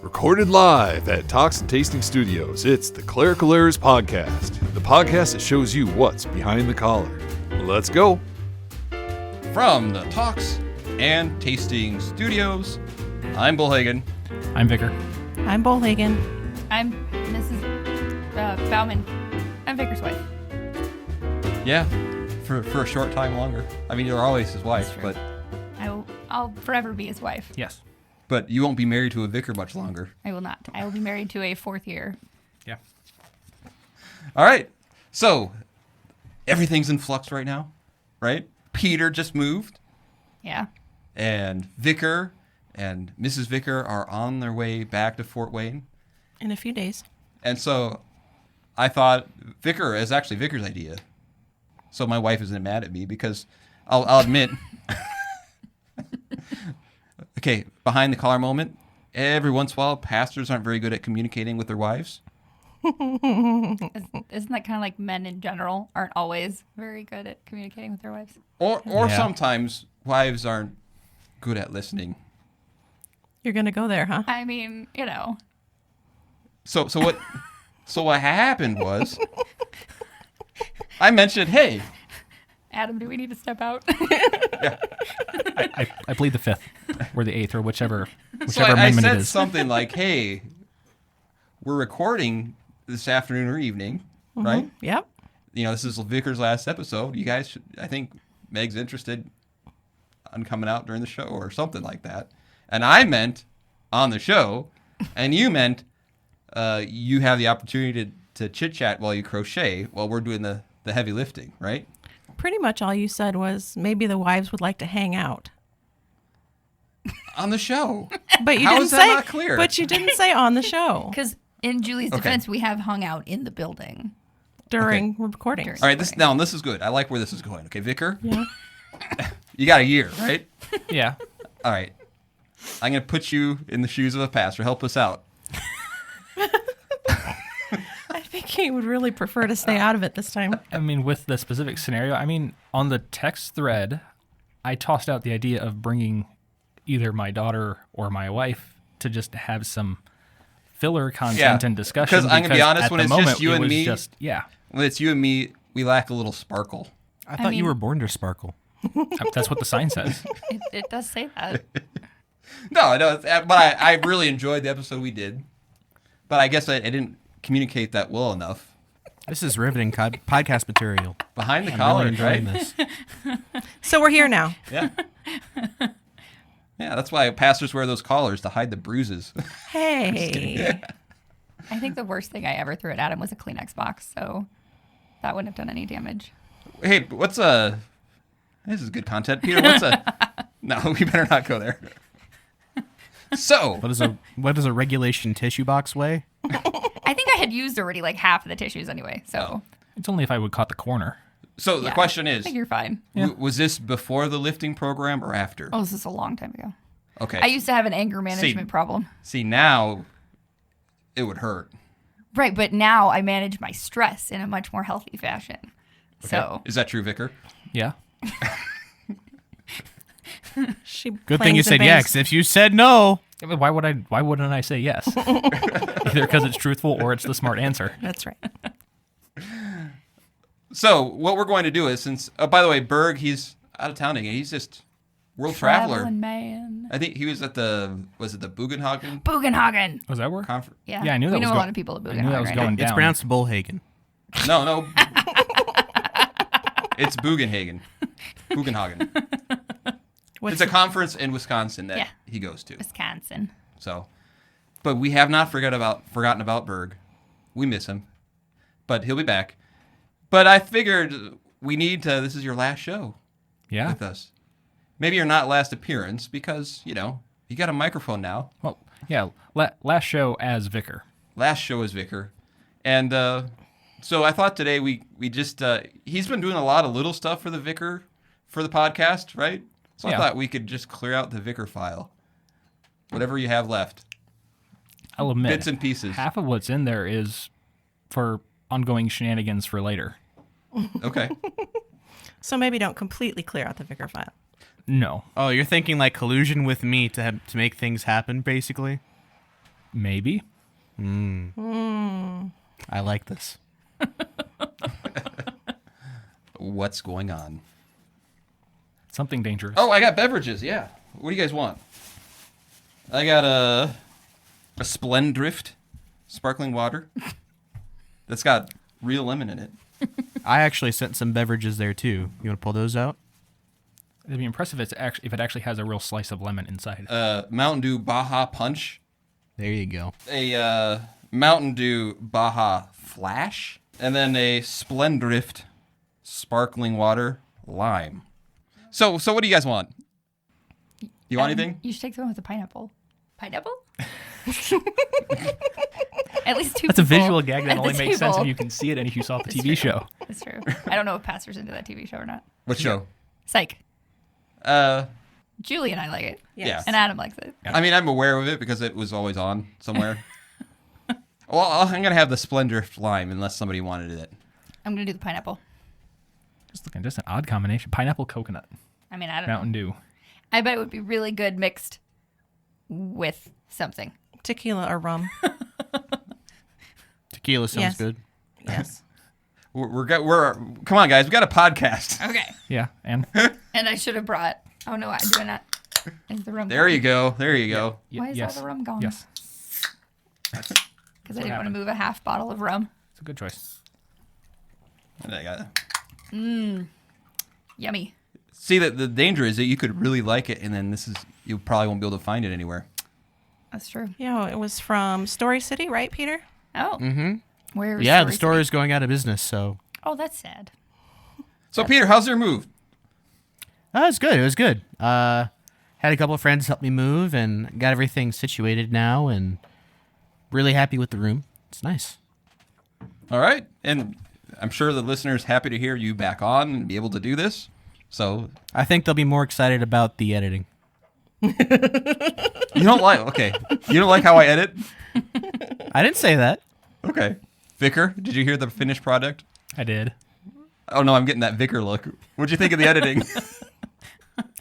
Recorded live at Talks and Tasting Studios, it's the Clerical Errors Podcast, the podcast that shows you what's behind the collar. Let's go. From the Talks and Tasting Studios, I'm Bollhagen. I'm Vicar. I'm Bollhagen. I'm Mrs. Bauman. I'm Vicar's wife. Yeah, for a short time longer. I mean, you're always his wife, but I'll forever be his wife. Yes. But you won't be married to a vicar much longer. I will not. I will be married to a fourth year. Yeah. All right. So, everything's in flux right now, right? Peter just moved. Yeah. And Vicar and Mrs. Vicar are on their way back to Fort Wayne. In a few days. And so, I thought Vicar is actually Vicar's idea. So my wife isn't mad at me because I'll admit... Okay, behind the collar moment. Every once in a while, pastors aren't very good at communicating with their wives. Isn't that kind of like men in general aren't always very good at communicating with their wives? Or sometimes wives aren't good at listening. You're going to go there, huh? I mean, you know. So what happened was I mentioned, hey, Adam, do we need to step out? yeah. I plead the fifth or the eighth or whichever So I amendment it said is. something like, hey, we're recording this afternoon or evening, right? Yep. You know, this is Vicar's last episode. You guys should, I think Meg's interested on coming out during the show or something like that. And I meant on the show, and you meant you have the opportunity to chit-chat while you crochet while we're doing the heavy lifting, right? Pretty much all you said was maybe the wives would like to hang out. On the show. But you How didn't is that say not clear? But you didn't say on the show Because in Julie's defense, we have hung out in the building. during recordings. All right, this is good. I like where this is going. Okay, Vicar? Yeah. You got a year, right? Yeah. All right. I'm going to put you in the shoes of a pastor. Help us out. I think he would really prefer to stay out of it this time. I mean, with the specific scenario, on the text thread, I tossed out the idea of bringing either my daughter or my wife to just have some filler content and discussion. Because I'm going to be honest, when it's just you and me, when it's you and me, we lack a little sparkle. I thought you were born to sparkle. That's what the sign says. It does say that. No, but I really enjoyed the episode we did. But I guess I didn't communicate that well enough. This is riveting podcast material. Behind the I'm collar, really right? enjoying this. So we're here now. Yeah. Yeah, that's why pastors wear those collars to hide the bruises. Hey. I think the worst thing I ever threw at Adam was a Kleenex box, so that wouldn't have done any damage. Hey, this is good content. Peter, no, we better not go there. So. What does a regulation tissue box weigh? I think I had used already like half of the tissues anyway, so. It's only if I would cut the corner. So the question is, I think you're fine. Was this before the lifting program or after? Oh, this is a long time ago. Okay. I used to have an anger management problem. See, now it would hurt. Right, but now I manage my stress in a much more healthy fashion. Okay. So. Is that true, Vicar? Yeah. Good thing you said yes. If you said no, Why wouldn't I say yes? Either because it's truthful or it's the smart answer. That's right. So what we're going to do is, since by the way, Berg, he's out of town again. He's just world traveler. Traveling man. I think he was at the Bollhagen? Bollhagen. Was that where? Conference. Yeah. Yeah, I knew that we was know a go- lot of people at I knew that was Bollhagen. going down. it's pronounced Bollhagen. No. It's Bogenhagen. It's a conference in Wisconsin that he goes to. Wisconsin. So, but we have not forgotten about Berg. We miss him, but he'll be back. But I figured we need to. This is your last show with us. Maybe your not last appearance because you got a microphone now. Well, yeah. Last show as Vicar. Last show as Vicar, and so I thought today we just he's been doing a lot of little stuff for the Vicar for the podcast, right? So I thought we could just clear out the Vicar file, whatever you have left. I'll admit, bits and pieces. Half of what's in there is for ongoing shenanigans for later. Okay. So maybe don't completely clear out the Vicar file. No. Oh, you're thinking like collusion with me to make things happen, basically? Maybe. I like this. What's going on? Something dangerous. Oh, I got beverages. Yeah. What do you guys want? I got a Splendrift sparkling water that's got real lemon in it. I actually sent some beverages there too. You want to pull those out? It'd be impressive if it actually has a real slice of lemon inside. Mountain Dew Baja Punch. There you go. A Mountain Dew Baja Flash. And then a Splendrift sparkling water lime. So what do you guys want? You want anything? You should take the one with the pineapple. Pineapple? At least two That's a people visual gag that at only the makes sense table. if you can see it and if you saw the It's TV true. show. It's true. I don't know if Pastor's into that TV show or not. What show? Psych. Uh, Julie and I like it. Yeah. And Adam likes it. I mean, I'm aware of it because it was always on somewhere. Well, I'm going to have the Splendrift lime unless somebody wanted it. I'm going to do the pineapple. Just an odd combination. Pineapple, coconut, I mean, I don't know. Mountain Dew. I bet it would be really good mixed with something. Tequila or rum. Tequila sounds Yes. good. Yes. We're come on, guys. We got a podcast. Okay. Yeah, and And I should have brought. Oh no, I do not. Is the rum? There you go. There you go. Why is yes. all the rum gone? Yes, Because I didn't want to happened. move a half bottle of rum. it's a good choice. And I got Yummy. See, that the danger is that you could really like it, and then you probably won't be able to find it anywhere. That's true. Yeah, it was from Story City, right, Peter? Oh. Mm-hmm. Where is Yeah, Story the store City? is going out of business, so Oh, that's sad. So, Peter, how's your move? it was good. It was good. Had a couple of friends help me move and got everything situated now, and really happy with the room. It's nice. All right, and I'm sure the listeners happy to hear you back on and be able to do this. So I think they'll be more excited about the editing. you don't like how I edit? I didn't say that. Okay, Vicar, did you hear the finished product? I did. Oh no, I'm getting that Vicar look. What'd you think of the editing?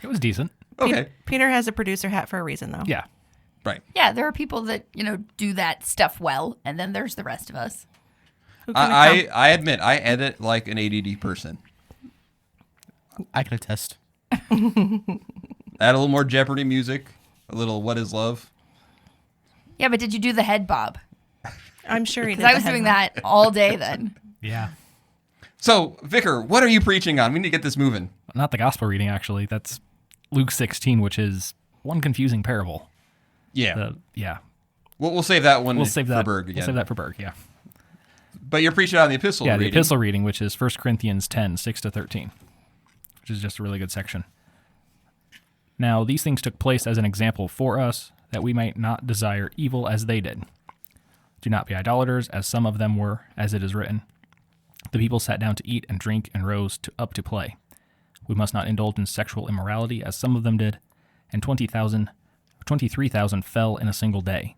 It was decent. Okay, Peter has a producer hat for a reason, though. Yeah. right. Yeah, there are people that, do that stuff well, and then there's the rest of us. Who can I admit I edit like an ADD person. I can attest. Add a little more Jeopardy music, a little What Is Love. Yeah, but did you do the head bob? I'm sure he did. Because I the was head doing bob. that all day then. Yeah. So, Vicar, what are you preaching on? We need to get this moving. Not the gospel reading, actually. That's Luke 16, which is one confusing parable. Yeah. Yeah. We'll save that one We'll save that for Berg again. We'll save that for Berg, yeah. But you're preaching on the epistle Yeah, reading. the epistle reading, which is 1 Corinthians 10, 6-13, which is just a really good section. Now, these things took place as an example for us, that we might not desire evil as they did. Do not be idolaters, as some of them were, as it is written. The people sat down to eat and drink and rose up to play. We must not indulge in sexual immorality, as some of them did, and 23,000 fell in a single day.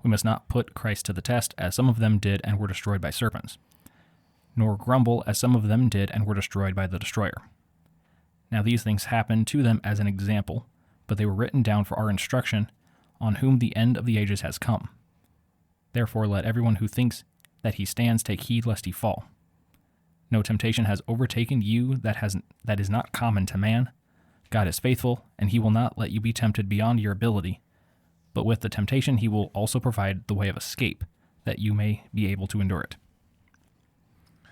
We must not put Christ to the test, as some of them did and were destroyed by serpents. Nor grumble, as some of them did and were destroyed by the destroyer. Now these things happened to them as an example, but they were written down for our instruction, on whom the end of the ages has come. Therefore let everyone who thinks that he stands take heed lest he fall. No temptation has overtaken you that is not common to man. God is faithful, and he will not let you be tempted beyond your ability. But with the temptation he will also provide the way of escape, that you may be able to endure it.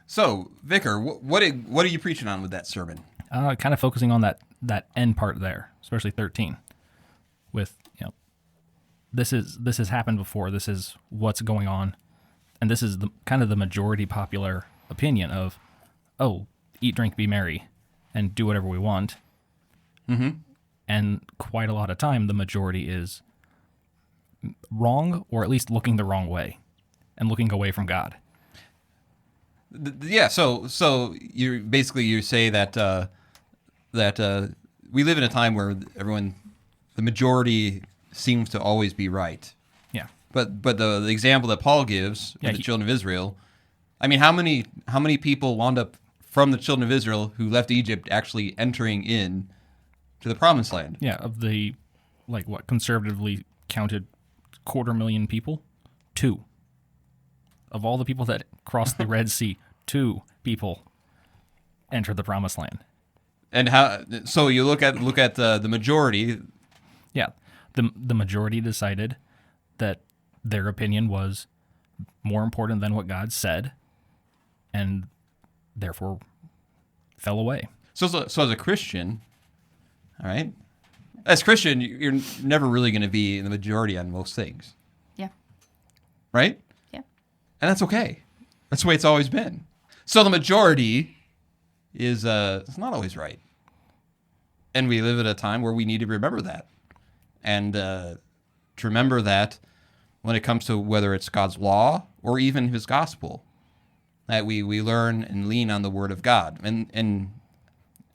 So, Vicar, what are you preaching on with that sermon? Kind of focusing on that end part there, especially 13. With, this has happened before. This is what's going on, and this is the majority popular opinion of, oh, eat, drink, be merry, and do whatever we want. Mm-hmm. And quite a lot of time, the majority is wrong, or at least looking the wrong way, and looking away from God. Yeah. So you say that we live in a time where the majority seems to always be right. Yeah. But the example that Paul gives with the children of Israel, I mean, how many people wound up from the children of Israel who left Egypt actually entering in to the promised land? Yeah, of the, conservatively counted 250,000 people, 2. Of all the people that crossed the Red Sea, 2 people entered the Promised Land. And how? So you look at the majority. Yeah, the majority decided that their opinion was more important than what God said, and therefore fell away. So as a Christian, all right, as a Christian, you're never really going to be in the majority on most things, Yeah. right? Yeah. And that's okay. That's the way it's always been. So the majority is it's not always right. And we live at a time where we need to remember that. And to remember that when it comes to whether it's God's law or even his gospel, that we learn and lean on the word of God. And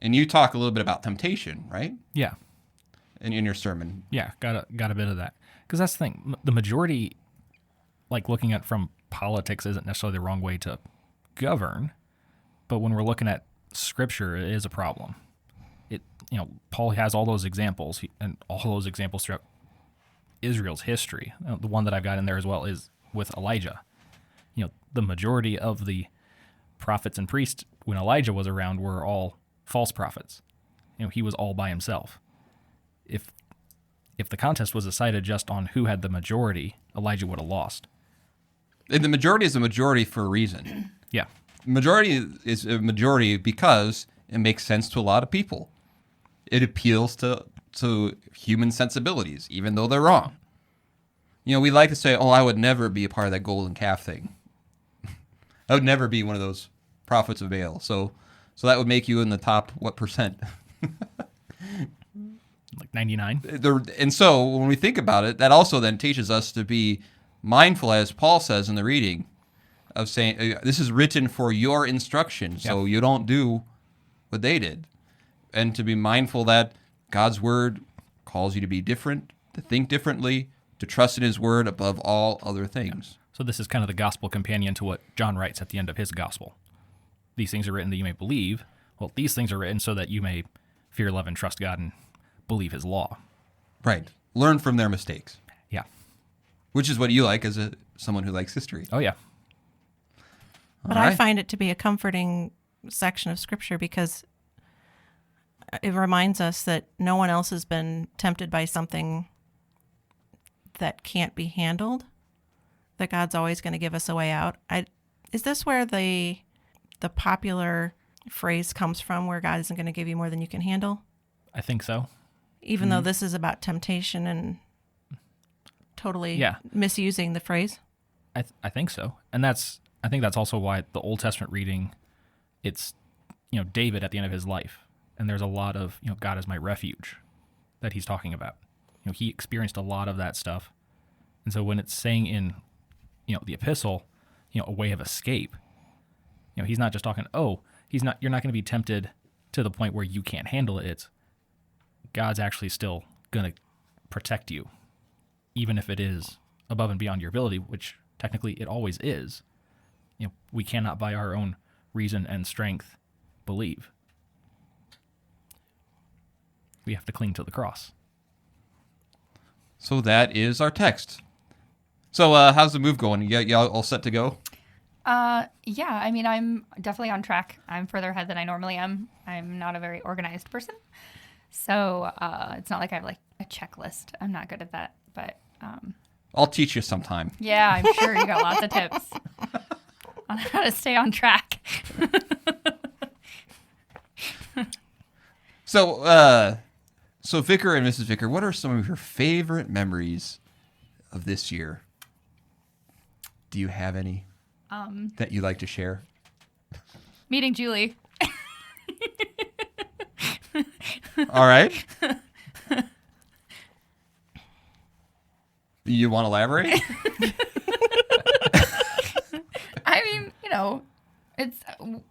you talk a little bit about temptation, right? Yeah. In your sermon. Yeah, got a bit of that. Because that's the thing. The majority, like looking at from politics, isn't necessarily the wrong way to govern. But when we're looking at Scripture, it is a problem. Paul has all those examples, and all those examples throughout Israel's history. The one that I've got in there as well is with Elijah. The majority of the prophets and priests when Elijah was around were all false prophets. He was all by himself. If the contest was decided just on who had the majority, Elijah would have lost. And the majority is a majority for a reason. Yeah. Majority is a majority because it makes sense to a lot of people. It appeals to human sensibilities, even though they're wrong. We like to say, oh, I would never be a part of that golden calf thing. I would never be one of those prophets of Baal. So that would make you in the top, what percent? Like 99. And so when we think about it, that also then teaches us to be mindful, as Paul says in the reading, of saying, this is written for your instruction, so you don't do what they did. And to be mindful that God's word calls you to be different, to think differently, to trust in his word above all other things. So this is kind of the gospel companion to what John writes at the end of his gospel. These things are written that you may believe. Well, these things are written so that you may fear, love, and trust God and believe his law. Right. Learn from their mistakes. Yeah. Which is what you like as someone who likes history. Oh, yeah. But I find it to be a comforting section of Scripture because it reminds us that no one else has been tempted by something that can't be handled, that God's always going to give us a way out. Is this where the popular phrase comes from, where God isn't going to give you more than you can handle? I think so. Even though this is about temptation and totally misusing the phrase? I think so. And I think that's also why the Old Testament reading, it's, David at the end of his life. And there's a lot of, God is my refuge that he's talking about. He experienced a lot of that stuff. And so when it's saying in, the epistle, a way of escape, he's not just talking, you're not going to be tempted to the point where you can't handle it. It's God's actually still going to protect you, even if it is above and beyond your ability, which technically it always is. We cannot by our own reason and strength believe. We have to cling to the cross. So that is our text. So how's the move going? You all set to go? Yeah, I mean, I'm definitely on track. I'm further ahead than I normally am. I'm not a very organized person. So it's not like I have like a checklist. I'm not good at that, but I'll teach you sometime. yeah, I'm sure you got lots of tips on how to stay on track. So Vicar and Mrs. Vicar, what are some of your favorite memories of this year? Do you have any that you'd like to share? Meeting Julie. All right. You want to elaborate? I mean, it's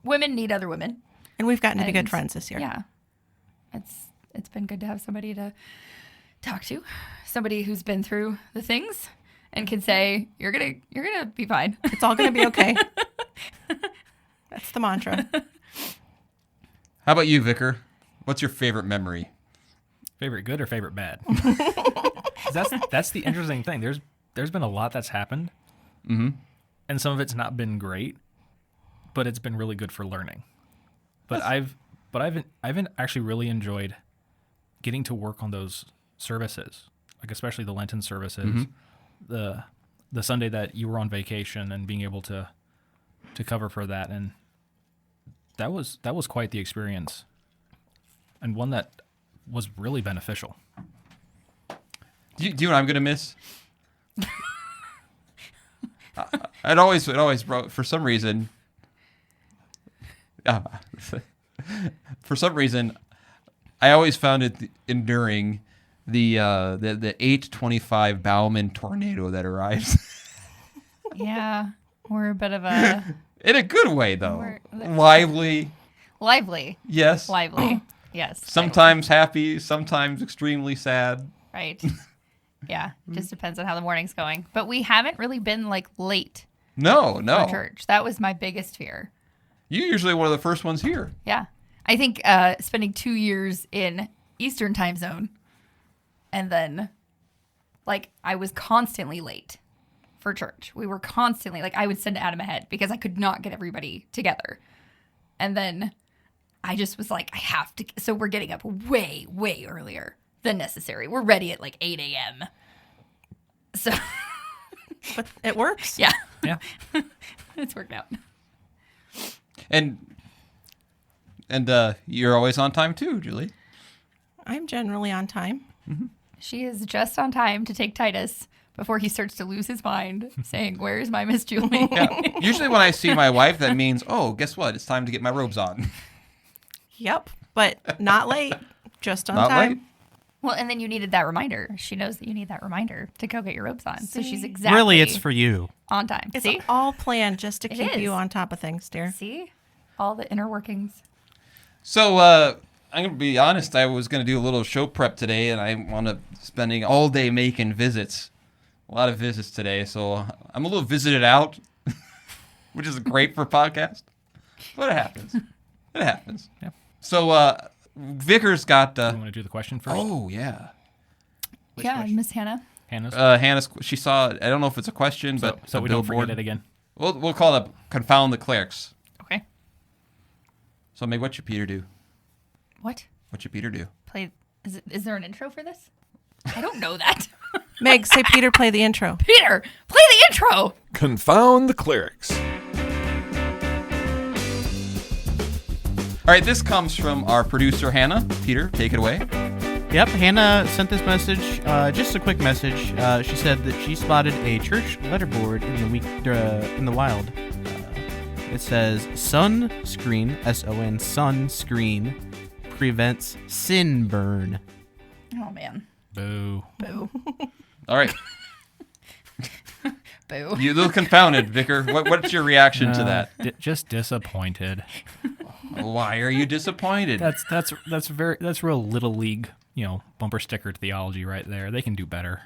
women need other women. And we've gotten to be good And, friends this year. Yeah. It's been good to have somebody to talk to, somebody who's been through the things and can say, you're gonna be fine. It's all going to be okay. That's the mantra. How about you, Vicar? What's your favorite memory? Favorite good or favorite bad? That's the interesting thing. There's there's been a lot that's happened, and some of it's not been great, but it's been really good for learning. But I've actually really enjoyed getting to work on those services, like especially the Lenten services, the Sunday that you were on vacation and being able to cover for that, and that was quite the experience, and one that was really beneficial. Do you know what I'm gonna miss? It always brought, for some reason. For some reason, I always found it enduring the 8:25 Bauman tornado that arrives. Yeah, we're a bit of a In a good way, though. Lively. Yes. Lively. Yes. Sometimes happy, sometimes extremely sad. Right. Yeah, just depends on how the morning's going. But we haven't really been like late No. for church. That was my biggest fear. You're usually one of the first ones here. Yeah. I think spending 2 years in Eastern time zone, and then like I was constantly late for church. We were constantly like, I would send Adam ahead because I could not get everybody together. And then I just was like, I have to. So we're getting up way, way earlier than necessary. We're ready at like 8 a.m. So, But it works. yeah. Yeah. It's worked out. And you're always on time too, Julie. I'm generally on time. She is just on time to take Titus before he starts to lose his mind, saying, "Where's my Miss Julie?" Yeah. Usually when I see my wife, that means, oh, guess what? It's time to get my robes on. Yep, but not late, just on Not time. late. Well, and then you needed that reminder. She knows that you need that reminder to go get your robes on. So she's exactly Really, it's for you. on time. It's See? all planned just to keep is. you on top of things, dear. See? All the inner workings. So I'm going to be honest. I was going to do a little show prep today, and I wound up spending all day making visits. A lot of visits today, so I'm a little visited out, which is great for a podcast. But it happens. It happens. Yeah. So Vicar's got... You want to do the question first? oh, yeah. Yeah, Miss Hannah. Hannah's. Hannah's, she saw, I don't know if it's a question, but so a we don't billboard. forget it again. We'll call it Confound the Clerics. Okay. So, Meg, what should Peter do? What? What should Peter do? Play. Is there an intro for this? I don't know that. Meg, say Peter, play the intro. Peter, play the intro. Confound the clerics. All right, this comes from our producer, Hannah. Peter, take it away. Yep, Hannah sent this message. Just a quick message. She said that she spotted a church letterboard in the wild. It says sunscreen, S-O-N, sunscreen prevents sin burn. Oh man. Boo. Boo. All right. Boo. You look confounded, Vicar. What's your reaction to that? Just disappointed. Why are you disappointed? That's real little league, bumper sticker theology right there. They can do better.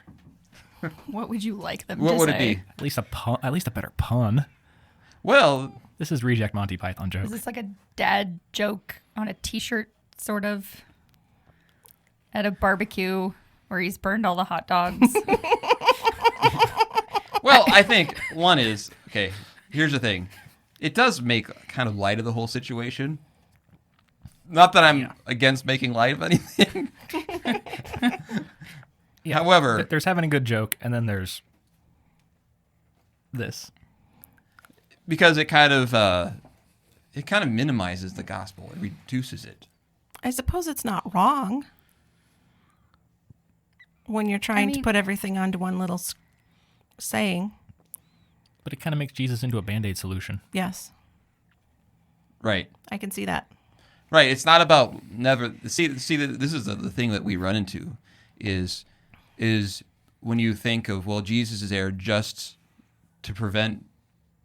What would you like them to What say? would it be? At least a better pun. Well, This is reject Monty Python joke. Is this like a dad joke on a t-shirt, sort of? At a barbecue where he's burned all the hot dogs. well, I think one is, okay, here's the thing. It does make kind of light of the whole situation. Not that I'm against making light of anything. However, There's having a good joke, and then there's this. because it kind of minimizes the gospel. It reduces it. I suppose it's not wrong when you're trying to put everything onto one little saying. But it kind of makes Jesus into a Band-Aid solution. Yes, Right. I can see that. Right. It's not about never see. This is the thing that we run into is when you think of, well, Jesus is there just to prevent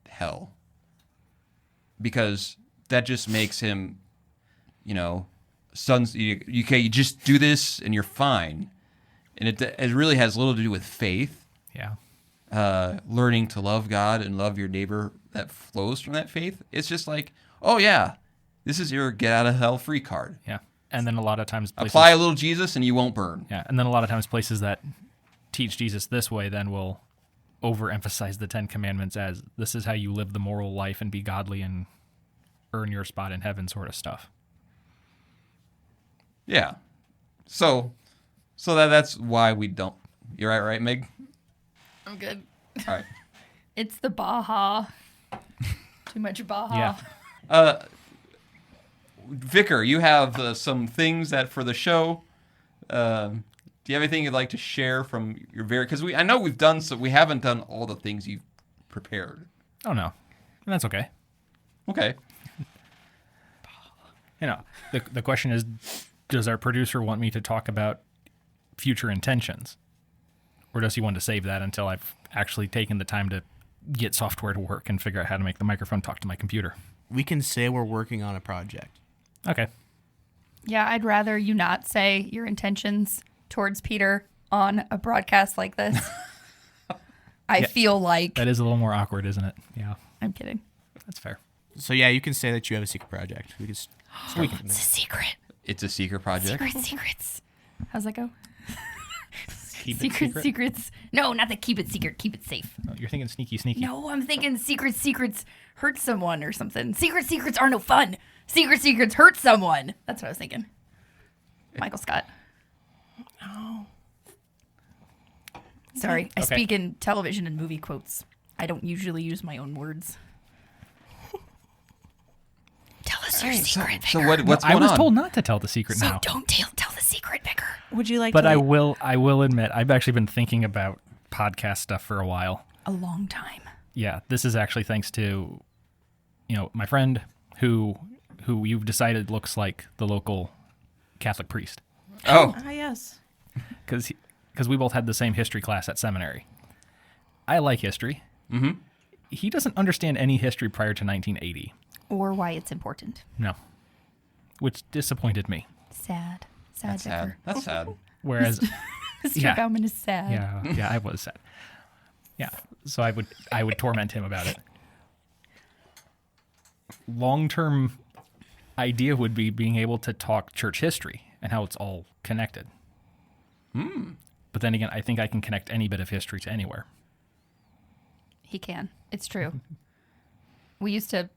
hell, because that just makes him, sons. You just do this and you're fine, and it really has little to do with faith. Yeah. Learning to love God and love your neighbor that flows from that faith. It's just like, oh yeah, this is your get out of hell free card. Yeah. And then a lot of times Apply a little Jesus and you won't burn. Yeah. And then a lot of times places that teach Jesus this way then will overemphasize the 10 Commandments as this is how you live the moral life and be godly and earn your spot in heaven sort of stuff. Yeah. So that's why we don't. You're right, Meg? I'm good. All right. It's the Baja. Too much Baja. Yeah. Vicar, you have some things that for the show. Do you have anything you'd like to share from your because I know we haven't done all the things you've prepared. Oh, no. And that's okay. Okay. You know, the question is, does our producer want me to talk about future intentions? Or does he want to save that until I've actually taken the time to get software to work and figure out how to make the microphone talk to my computer? We can say we're working on a project. Okay. Yeah, I'd rather you not say your intentions towards Peter on a broadcast like this. I feel like... That is a little more awkward, isn't it? Yeah. I'm kidding. That's fair. So yeah, you can say that you have a secret project. We can start from It's a there. secret. It's a secret project. Secrets. How's that go? Keep it secret? Secrets. No, not the keep it secret. Keep it safe. Oh, you're thinking sneaky. No, I'm thinking secrets hurt someone or something. Secrets are no fun. Secrets hurt someone. That's what I was thinking. Michael Scott. Oh. Sorry, I Okay. speak in television and movie quotes. I don't usually use my own words. Tell us your secret, So Vicar. what's I going was on? told not to tell the secret So now. don't tell the secret, Vicar. Would you like But to... I will admit, I've actually been thinking about podcast stuff for a while. A long time. Yeah, this is actually thanks to, my friend who you've decided looks like the local Catholic priest. Oh, Ah, yes. Because we both had the same history class at seminary. I like history. Mm-hmm. He doesn't understand any history prior to 1980. Or why it's important. No. Which disappointed me. Sad. Sad, that's sad. Vicar. That's sad. Whereas, Mr. Yeah. Bauman is sad. yeah, I was sad. Yeah, so I would torment him about it. Long-term idea would be being able to talk church history and how it's all connected. But then again, I think I can connect any bit of history to anywhere. He can. It's true. We used to,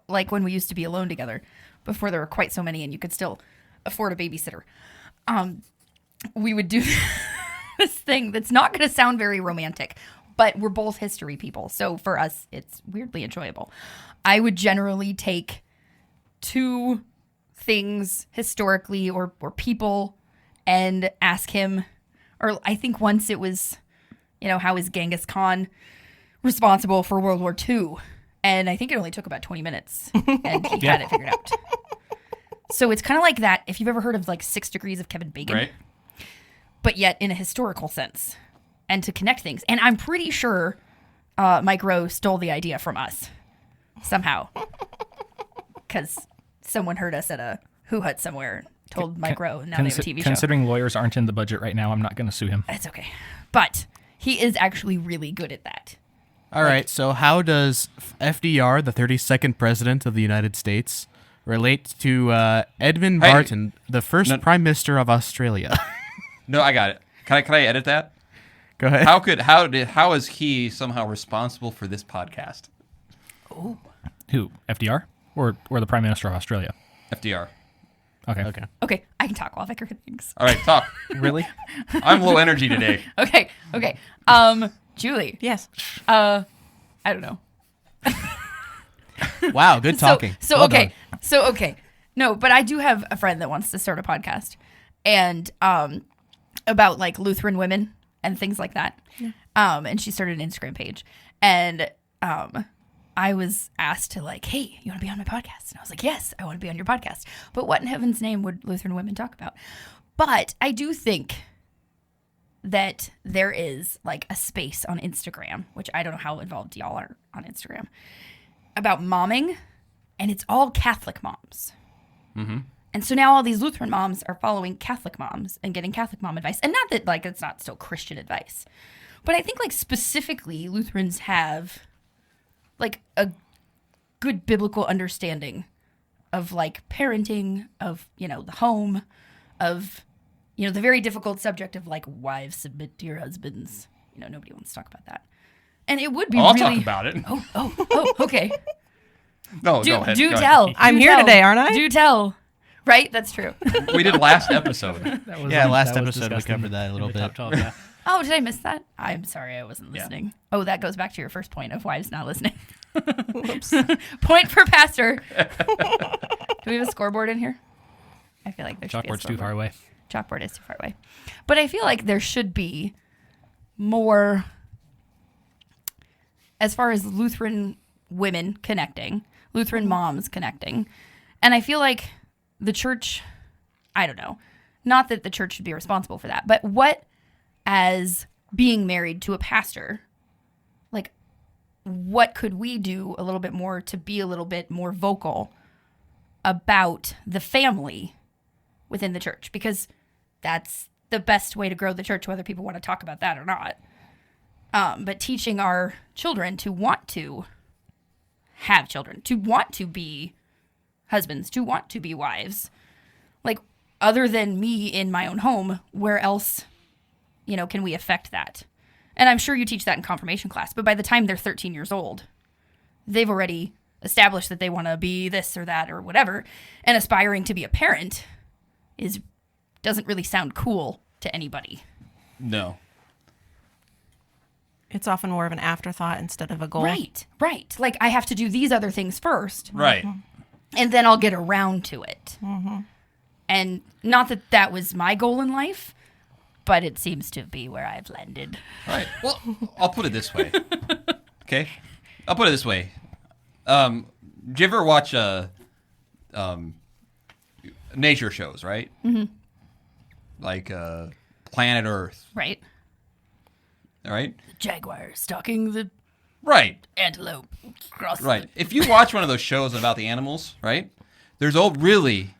like when we used to be alone together, before there were quite so many and you could still afford a babysitter, we would do this thing that's not going to sound very romantic, but we're both history people. So for us, it's weirdly enjoyable. I would generally take two things historically or people and ask him, or I think once it was, how is Genghis Khan responsible for World War II? And I think it only took about 20 minutes and he had it figured out. So it's kind of like that. If you've ever heard of 6 Degrees of Kevin Bacon, Right. but yet in a historical sense and to connect things. And I'm pretty sure Mike Rowe stole the idea from us somehow because someone heard us at a Who Hut somewhere, told Mike Rowe, and now they have a TV show. Considering lawyers aren't in the budget right now, I'm not going to sue him. It's okay. But he is actually really good at that. All right, so how does FDR, the 32nd President of the United States, relate to Edmund Hey. Barton, the first Prime Minister of Australia? No, I got it. Can I edit that? Go ahead. How is he somehow responsible for this podcast? Who? FDR? Or the Prime Minister of Australia? FDR. Okay. Okay, I can talk while Vicar thinks. All right, talk. Really? I'm low energy today. Okay. Julie. Yes. I don't know. Wow, good talking. So Well okay. done. So okay. No, but I do have a friend that wants to start a podcast, and about Lutheran women and things like that. Yeah. And she started an Instagram page, and I was asked to hey, you want to be on my podcast? And I was like, yes, I want to be on your podcast. But what in heaven's name would Lutheran women talk about? But I do think that there is a space on Instagram, which I don't know how involved y'all are on Instagram, about momming, and it's all Catholic moms. Mm-hmm. And so now all these Lutheran moms are following Catholic moms and getting Catholic mom advice. And not that it's not still Christian advice, but I think specifically Lutherans have a good biblical understanding of parenting, of the home, of the very difficult subject of wives submit to your husbands nobody wants to talk about that. And it would be I'll really... talk about it. Oh, okay. No, Do go ahead. do Go ahead. tell. I'm Do here tell. today, aren't I? Do tell. Right? That's true. We did last episode. That was, Yeah, last that was episode we discussed in- covered that a in little the bit. top 12, yeah. Oh, did I miss that? I'm sorry, I wasn't Yeah. listening. Oh, that goes back to your first point of wives not listening. Whoops. Point for pastor. Do we have a scoreboard in here? I feel like there should be a Chalkboard's too far scoreboard. away. Chalkboard is too far away. But I feel like there should be more as far as Lutheran women connecting, Lutheran moms connecting. And I feel like the church, I don't know, not that the church should be responsible for that, but what as being married to a pastor, like what could we do a little bit more to be a little bit more vocal about the family within the church? Because that's the best way to grow the church, whether people want to talk about that or not. But teaching our children to want to have children, to want to be husbands, to want to be wives. Like, other than me in my own home, where else, can we affect that? And I'm sure you teach that in confirmation class, but by the time they're 13 years old, they've already established that they want to be this or that or whatever, and aspiring to be a parent doesn't really sound cool to anybody. No. It's often more of an afterthought instead of a goal. Right. Like, I have to do these other things first, Right. and then I'll get around to it. Mm-hmm. And not that that was my goal in life, but it seems to be where I've landed. Right. Well, I'll put it this way. Okay? I'll put it this way. Do you ever watch nature shows, right? Mm-hmm. Like Planet Earth, Right. all right? Jaguar stalking the Right. antelope across Right. If you watch one of those shows about the animals, right? There's really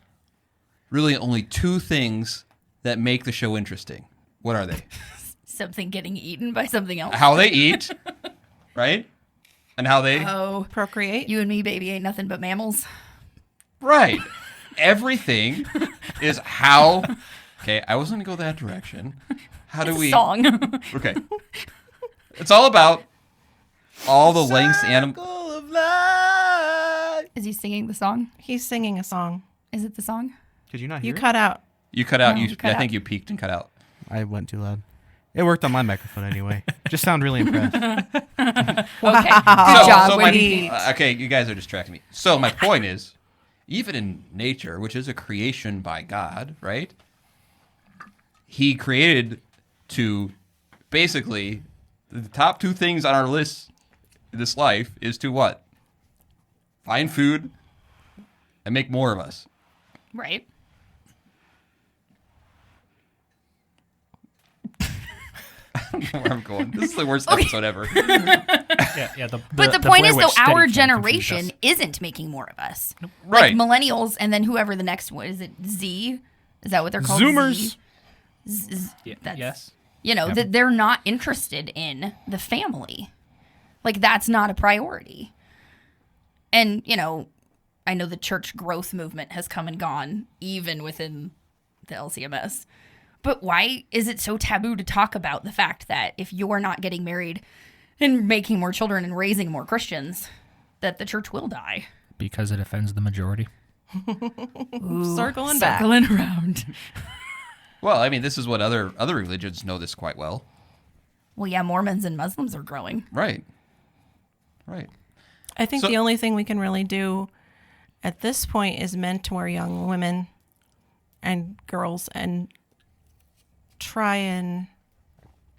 only two things that make the show interesting. What are they? something getting eaten by something else. How they eat, right? And how they... Oh, Procreate. you and me, baby, ain't nothing but mammals. Right. Everything is how... Okay, I wasn't going to go that direction. How do It's a we... song. Okay. It's all about all the lengths animal... of life. Is he singing the song? He's singing a song. Is it the song? Could you not hear You it? cut out. You cut out... No, you you cut I think out. you peaked and cut out. I went too loud. It worked on my microphone anyway. Just sound really impressed. Okay. Good job, Wendy. Okay, you guys are distracting me. So my point is, even in nature, which is a creation by God, right? He created to basically the top two things on our list in this life is to what? Find food and make more of us. Right. I don't know where I'm going. This is the worst episode ever. Yeah. But the point Blair is, though, Witch steady our can confuse generation us. isn't making more of us. Right. Like millennials, and then whoever the next one is, it Z? Is that what they're called? Zoomers. Yeah, That's- yes. That they're not interested in the family. Like, that's not a priority. And, I know the church growth movement has come and gone, even within the LCMS. But why is it so taboo to talk about the fact that if you're not getting married and making more children and raising more Christians, that the church will die? Because it offends the majority. Circling back. Circling around. Well, I mean, this is what other religions know this quite well. Well, yeah, Mormons and Muslims are growing. Right. Right. I think So- the only thing we can really do at this point is mentor young women and girls and try and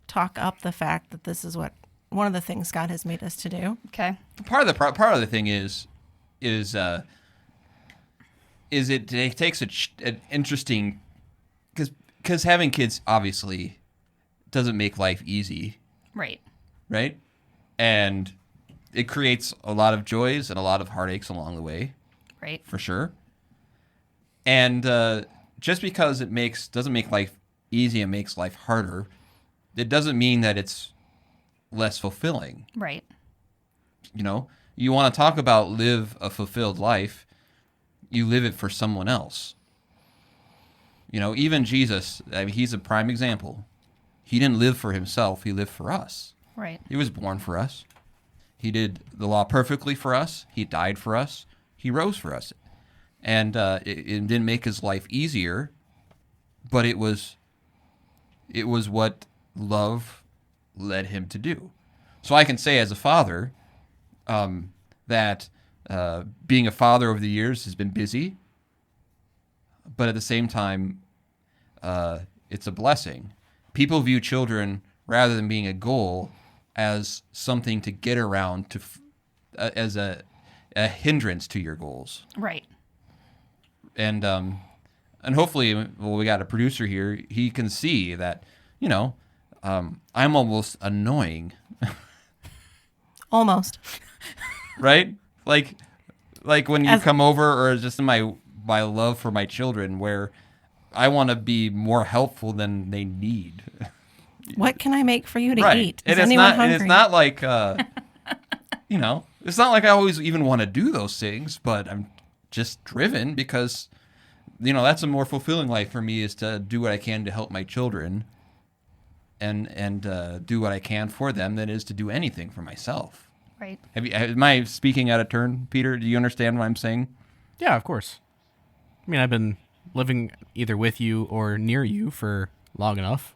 talk up the fact that this is one of the things God has made us to do. Okay. Part of the thing is it takes an interesting because having kids obviously doesn't make life easy, Right. right? And it creates a lot of joys and a lot of heartaches along the way, Right. for sure. And just because it doesn't make life easy and makes life harder, it doesn't mean that it's less fulfilling. Right. You want to talk about live a fulfilled life, you live it for someone else. Even Jesus, I mean, he's a prime example. He didn't live for himself. He lived for us. Right. He was born for us. He did the law perfectly for us. He died for us. He rose for us. And it didn't make his life easier, but it was what love led him to do. So I can say as a father that being a father over the years has been busy, but at the same time, it's a blessing. People view children, rather than being a goal, as something to get around, as a hindrance to your goals. Right. And hopefully, well, we got a producer here. He can see that, I'm almost annoying. Almost. Right? Like when you come over, or just in my love for my children, where I want to be more helpful than they need. What can I make for you to Right. eat? And Is anyone hungry? it's not like, it's not like I always even want to do those things, but I'm just driven because, that's a more fulfilling life for me, is to do what I can to help my children and do what I can for them than it is to do anything for myself. Right. Am I speaking out of turn, Peter? Do you understand what I'm saying? Yeah, of course. I mean, I've been living either with you or near you for long enough.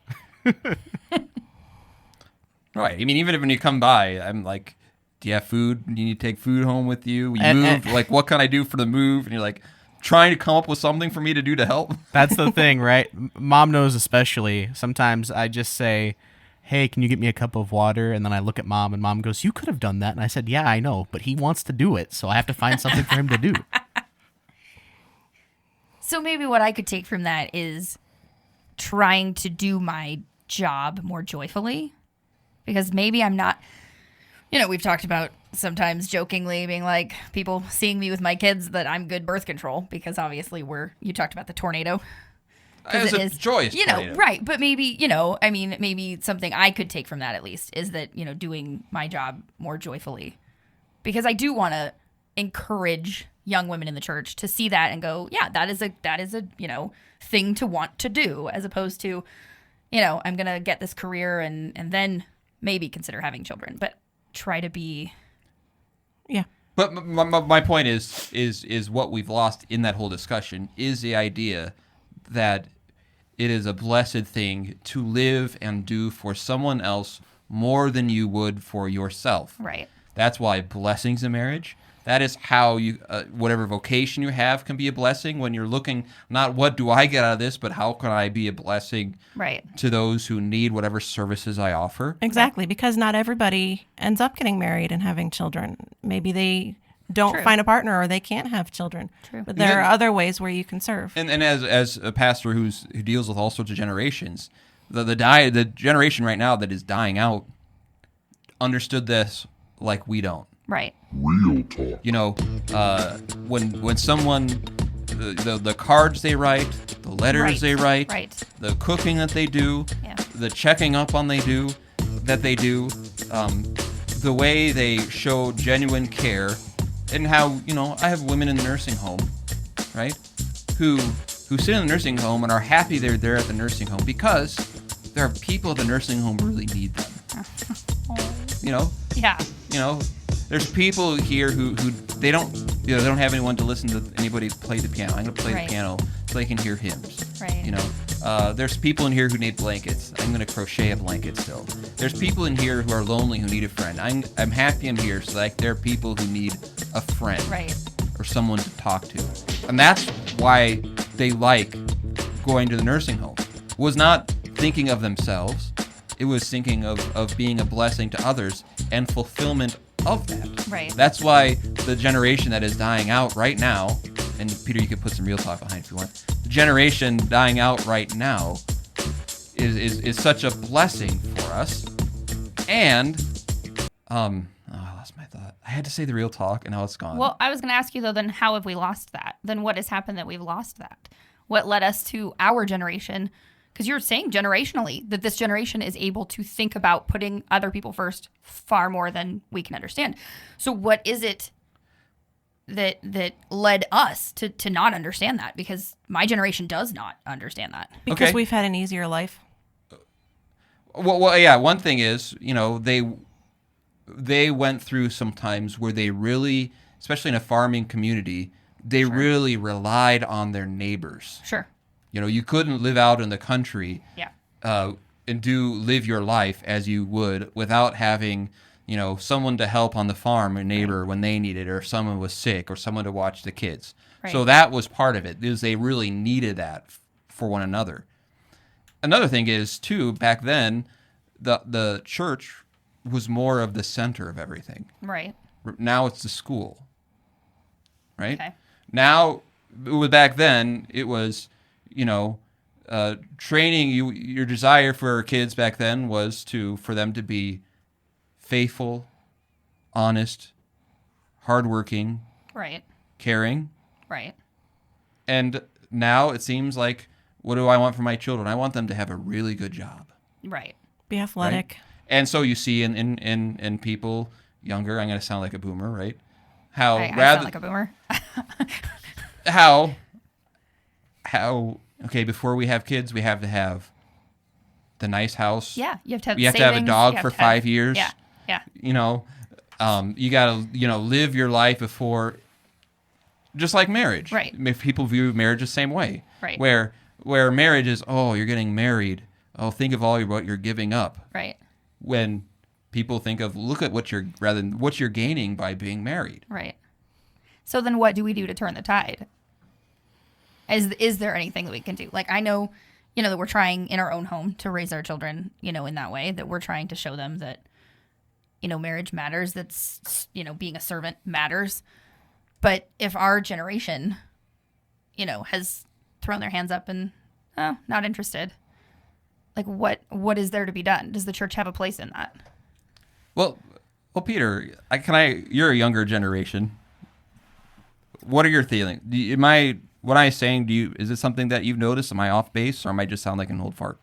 Right. I mean, even if when you come by, I'm like, do you have food? Do you need to take food home with you? You moved? Like, what can I do for the move? And you're like, trying to come up with something for me to do to help. That's the thing, right? Mom knows especially. Sometimes I just say, hey, can you get me a cup of water? And then I look at Mom, and Mom goes, you could have done that. And I said, yeah, I know, but he wants to do it, so I have to find something for him to do. So maybe what I could take from that is trying to do my job more joyfully, because maybe I'm not, we've talked about sometimes jokingly being like people seeing me with my kids that I'm good birth control, because obviously you talked about the tornado. It's a joyous tornado. Right. But maybe, maybe something I could take from that at least is that, doing my job more joyfully, because I do want to encourage young women in the church to see that and go, yeah, that is a thing to want to do, as opposed to, I'm going to get this career and then maybe consider having children, but try to be. Yeah. But my point is what we've lost in that whole discussion is the idea that it is a blessed thing to live and do for someone else more than you would for yourself. Right. That's why blessings in marriage. That is how you, whatever vocation you have can be a blessing, when you're looking not what do I get out of this, but how can I be a blessing to those who need whatever services I offer. Exactly, because not everybody ends up getting married and having children. Maybe they don't find a partner, or they can't have children. True. But there are other ways where you can serve. And as a pastor who deals with all sorts of generations, the generation right now that is dying out understood this like we don't. Right. Real talk. When someone, the cards they write, the letters they write, the cooking that they do, the checking up on that they do, the way they show genuine care, and how, I have women in the nursing home, right, who sit in the nursing home and are happy they're there at the nursing home because there are people at the nursing home who really need them. Yeah. There's people here who they don't have anyone to listen to anybody play the piano. I'm going to play the piano so they can hear hymns. Right. There's people in here who need blankets. I'm going to crochet a blanket still. There's people in here who are lonely who need a friend. I'm happy I'm here, so there are people who need a friend. Right. Or someone to talk to. And that's why they like going to the nursing home. It was not thinking of themselves. It was thinking of being a blessing to others and fulfillment of that. Right. That's why the generation that is dying out right now, and Peter, you could put some real talk behind if you want. The generation dying out right now is such a blessing for us. And I lost my thought. I had to say the real talk, and now it's gone. Well, I was going to ask you though. Then how have we lost that? Then what has happened that we've lost that? What led us to our generation? Because you're saying generationally that this generation is able to think about putting other people first far more than we can understand. So what is it that led us to not understand that? Because my generation does not understand that. Because we've had an easier life. Well, yeah. One thing is, they went through some times where they really, especially in a farming community, they really relied on their neighbors. Sure. You couldn't live out in the country. Yeah. And live your life as you would without having, someone to help on the farm, a neighbor when they needed, or if someone was sick, or someone to watch the kids. Right. So that was part of it, is they really needed that for one another. Another thing is, too, back then, the church was more of the center of everything. Right. Now it's the school, right? Okay. Now, back then, it was, training you. Your desire for kids back then was for them to be faithful, honest, hardworking, Right. caring. Right. And now it seems like, what do I want for my children? I want them to have a really good job. Right. Be athletic. Right? And so you see in people younger, I'm going to sound like a boomer, right? How I sound like a boomer. how okay, before we have kids, we have to have the nice house. Yeah, you have to have. You have to have a savings, dog you have for to have- 5 years. Yeah. Yeah. You got to live your life before, just like marriage. Right. If people view marriage the same way. Right. Where marriage is, oh, you're getting married. Oh, think of what you're giving up. Right. When people think of, look at what you're gaining by being married. Right. So then what do we do to turn the tide? Is there anything that we can do? Like, I know, that we're trying in our own home to raise our children, in that way, that we're trying to show them that, marriage matters, that's, being a servant matters. But if our generation, has thrown their hands up and, oh, not interested, like, what is there to be done? Does the church have a place in that? Well, Peter, you're a younger generation. What are your feelings? What I'm saying, is it something that you've noticed? Am I off base, or am I just sound like an old fart?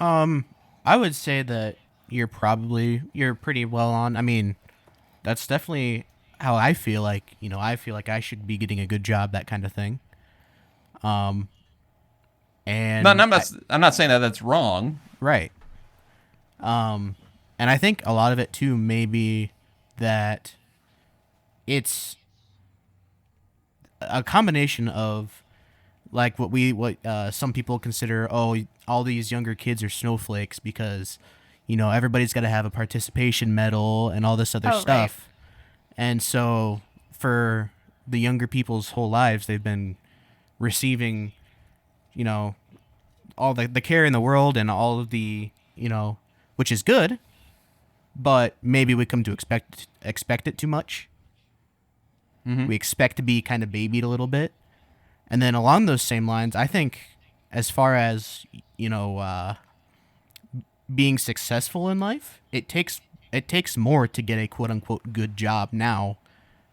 I would say that you're pretty well on. I mean, that's definitely how I feel like, I feel like I should be getting a good job, that kind of thing. And no, I'm not saying that that's wrong. Right. And I think a lot of it too may be that it's a combination of like what some people consider, all these younger kids are snowflakes because, everybody's got to have a participation medal and all this other stuff. Right. And so for the younger people's whole lives, they've been receiving, all the care in the world and all of the, which is good, but maybe we come to expect it too much. Mm-hmm. We expect to be kind of babied a little bit. And then along those same lines, I think as far as, being successful in life, it takes more to get a quote unquote good job now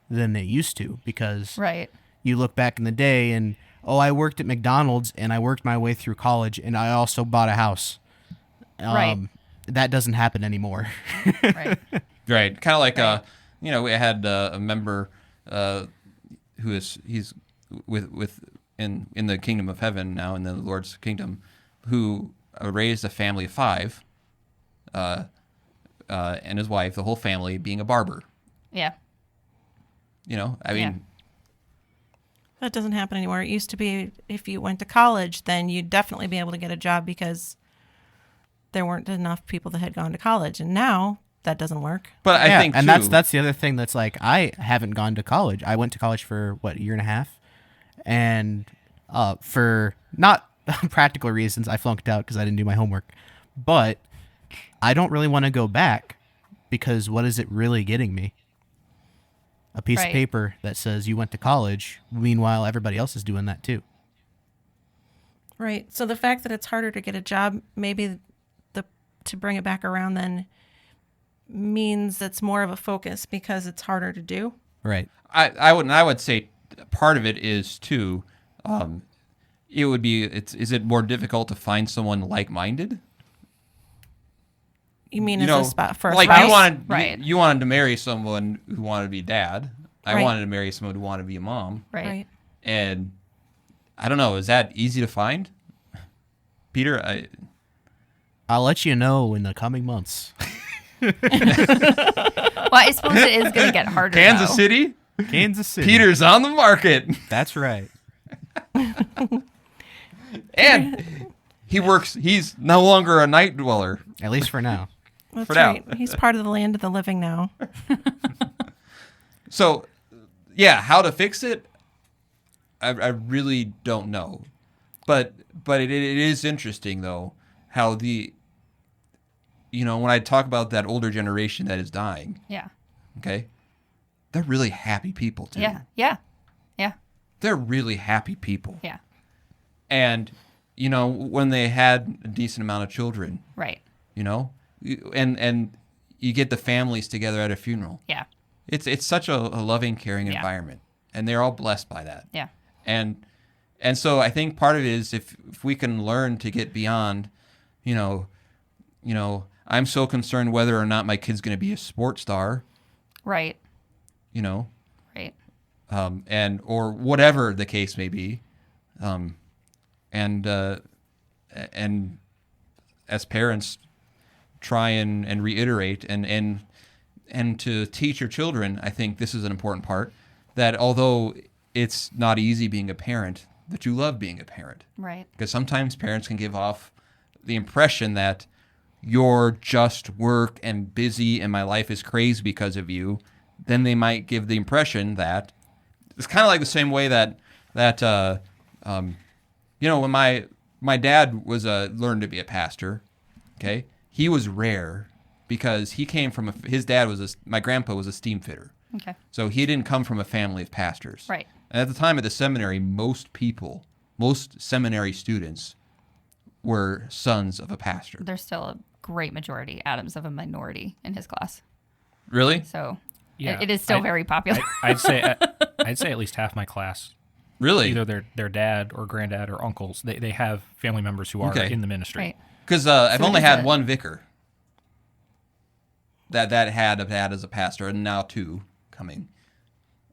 than it used to, because right. You look back in the day and, I worked at McDonald's and I worked my way through college and I also bought a house. Right. That doesn't happen anymore. Right. Right. Kind of like, we had a member he's in the kingdom of heaven now, in the Lord's kingdom, who raised a family of 5, and his wife, the whole family being a barber. Yeah. That doesn't happen anymore. It used to be if you went to college, then you'd definitely be able to get a job because there weren't enough people that had gone to college. And now that doesn't work. But I think, and too, that's the other thing that's like, I haven't gone to college. I went to college for, a year and a half? And for not practical reasons, I flunked out because I didn't do my homework. But I don't really want to go back because what is it really getting me? A piece of paper that says you went to college. Meanwhile, everybody else is doing that too. Right. So the fact that it's harder to get a job, maybe to bring it back around then means it's more of a focus because it's harder to do. Right. I would say part of it is too, it would be, is it more difficult to find someone like-minded? You mean as a spot for a like spouse? You wanted to marry someone who wanted to be dad. I Right. wanted to marry someone who wanted to be a mom. Right. I'll let you know in the coming months. Well, I suppose it is going to get harder. Kansas though. City. Kansas City. Peter's on the market. That's right. And he's no longer a night dweller. At least for now. That's For now. right. He's part of the land of the living now. So, yeah, how to fix it, I really don't know. But it is interesting, though, how when I talk about that older generation that is dying, Yeah. okay, they're really happy people, too. Yeah. Yeah. Yeah. They're really happy people. Yeah. And, when they had a decent amount of children, Right. and you get the families together at a funeral. Yeah. It's such a loving, caring Yeah. environment, and they're all blessed by that. Yeah. And so I think part of it is if we can learn to get beyond, I'm so concerned whether or not my kid's going to be a sports star, Right. Right. Right. And or whatever the case may be, and as parents, try and reiterate and to teach your children. I think this is an important part, that although it's not easy being a parent, that you love being a parent. Right. Because sometimes parents can give off the impression that you're just work and busy and my life is crazy because of you. Then they might give the impression that it's kind of like the same way that when my dad was learned to be a pastor, okay, he was rare because he came from my grandpa was a steam fitter. Okay. So he didn't come from a family of pastors. Right. And at the time at the seminary, most seminary students were sons of a pastor. There's still a great majority, Adam's of a minority in his class. Really? So Yeah, it is still very popular. I'd say at least half my class. Really? Either their dad or granddad or uncles. They have family members who are Okay. in the ministry. Right. Because I've So only it is had a- one vicar that had a dad as a pastor, and now two coming.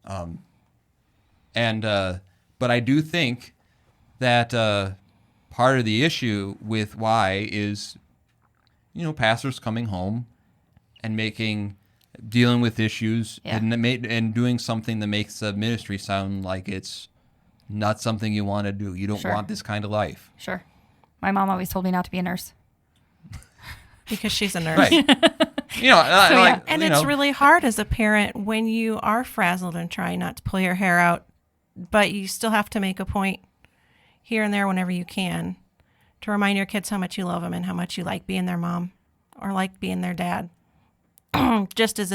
But I do think that part of the issue with why is, pastors coming home and dealing with issues Yeah. and doing something that makes the ministry sound like it's not something you want to do. You don't Sure. want this kind of life. Sure. My mom always told me not to be a nurse. Because she's a nurse. Right. And it's really hard as a parent when you are frazzled and trying not to pull your hair out, but you still have to make a point here and there whenever you can to remind your kids how much you love them and how much you like being their mom or like being their dad. Just as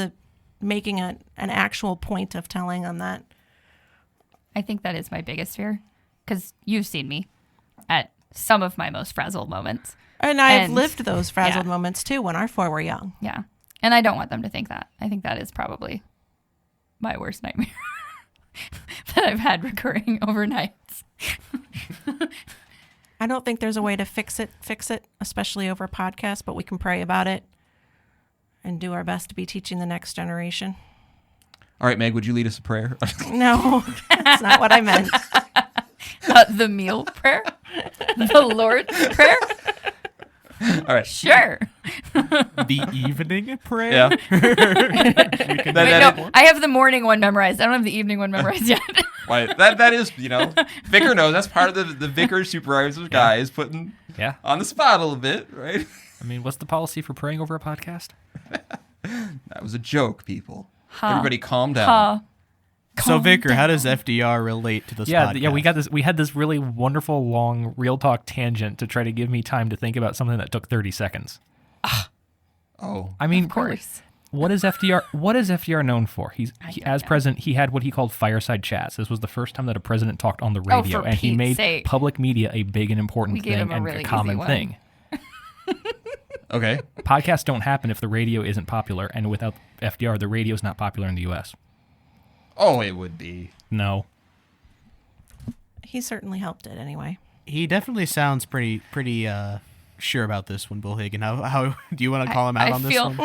making an actual point of telling them that. I think that is my biggest fear because you've seen me at some of my most frazzled moments. And I've And- lived those frazzled yeah. moments too when our four were young. Yeah. And I don't want them to think that. I think that is probably my worst nightmare that I've had recurring overnights. I don't think there's a way to fix it, especially over a podcast, but we can pray about it and do our best to be teaching the next generation. All right, Meg, would you lead us a prayer? No, that's not what I meant. The meal prayer? The Lord's Prayer? All right. Sure. The evening prayer? Yeah. Wait, no, I have the morning one memorized. I don't have the evening one memorized yet. Why, that is, Vicar knows that's part of the Vicar supervisor guy is putting Yeah. on the spot a little bit, right? I mean, what's the policy for praying over a podcast? That was a joke, people. Everybody calm down. Huh. So, Vicar, how does FDR relate to this podcast? Yeah, we had this really wonderful long real talk tangent to try to give me time to think about something that took 30 seconds. Oh. I mean, Of course. what is FDR known for? As president, he had what he called fireside chats. This was the first time that a president talked on the radio, for and he Pete's made sake. public media a big and important We gave thing him a and really a common easy one. thing. Okay. Podcasts don't happen if the radio isn't popular, and without FDR, the radio is not popular in the U.S. Oh, it would be. No. He certainly helped it anyway. He definitely sounds pretty sure about this one, Bollhagen. How do you want to call him out on this one?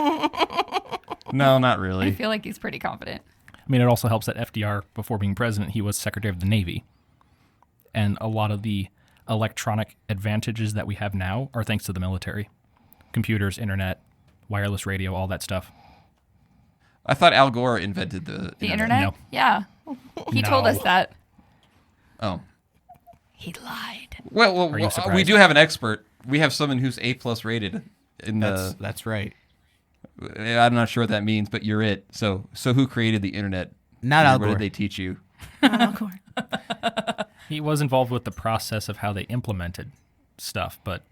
No, not I really. feel like he's pretty confident. I mean, it also helps that FDR, before being president, he was Secretary of the Navy. And a lot of the electronic advantages that we have now are thanks to the military. computers, internet, wireless radio, all that stuff. I thought Al Gore invented the internet? No. Yeah. He told us No. that. Oh. He lied. Well, Are you we surprised? do have an expert. We have someone who's A+ rated in the. That's right. I'm not sure what that means, but you're it. So who created the internet? Not Al What Gore. did they teach you? He was involved with the process of how they implemented stuff, but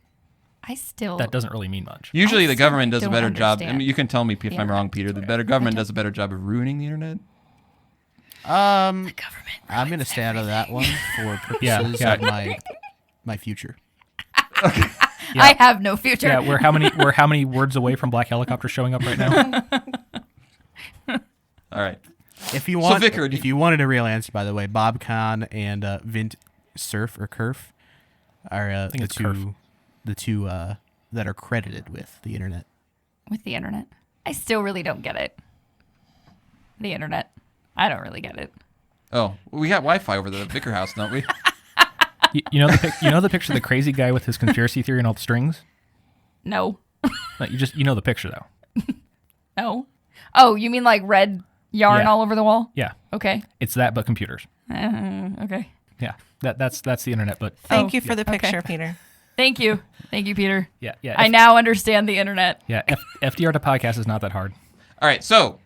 I still. that doesn't really mean much. Usually, I the government does a don't better job. I understand mean, you can tell me if I'm wrong, Peter. The better government don't- does a better job of ruining the internet. Government. I'm gonna stay out of that one for Yeah, purposes yeah. of my future. I have no future. Yeah, we're how many words away from Black Helicopter showing up right now? All right. If you want, Vicar, if you wanted a real answer, by the way, Bob Kahn and Vint Cerf or Kerf are think it's Kerf. the two that are credited with the internet. With the internet. I still really don't get it. The internet. I don't really get it. Oh, we got Wi-Fi over the Vicar house, don't we? You know the picture of the crazy guy with his conspiracy theory and all the strings? No. No, you know the picture though. No. Oh, you mean like red yarn Yeah. all over the wall? Yeah, Okay. it's that but computers. Okay. Yeah, that's the internet, but Thank you for the okay. picture, Peter. Thank you. Thank you, Peter. yeah. I now understand the internet. Yeah, FDR to podcast is not that hard. All right. So,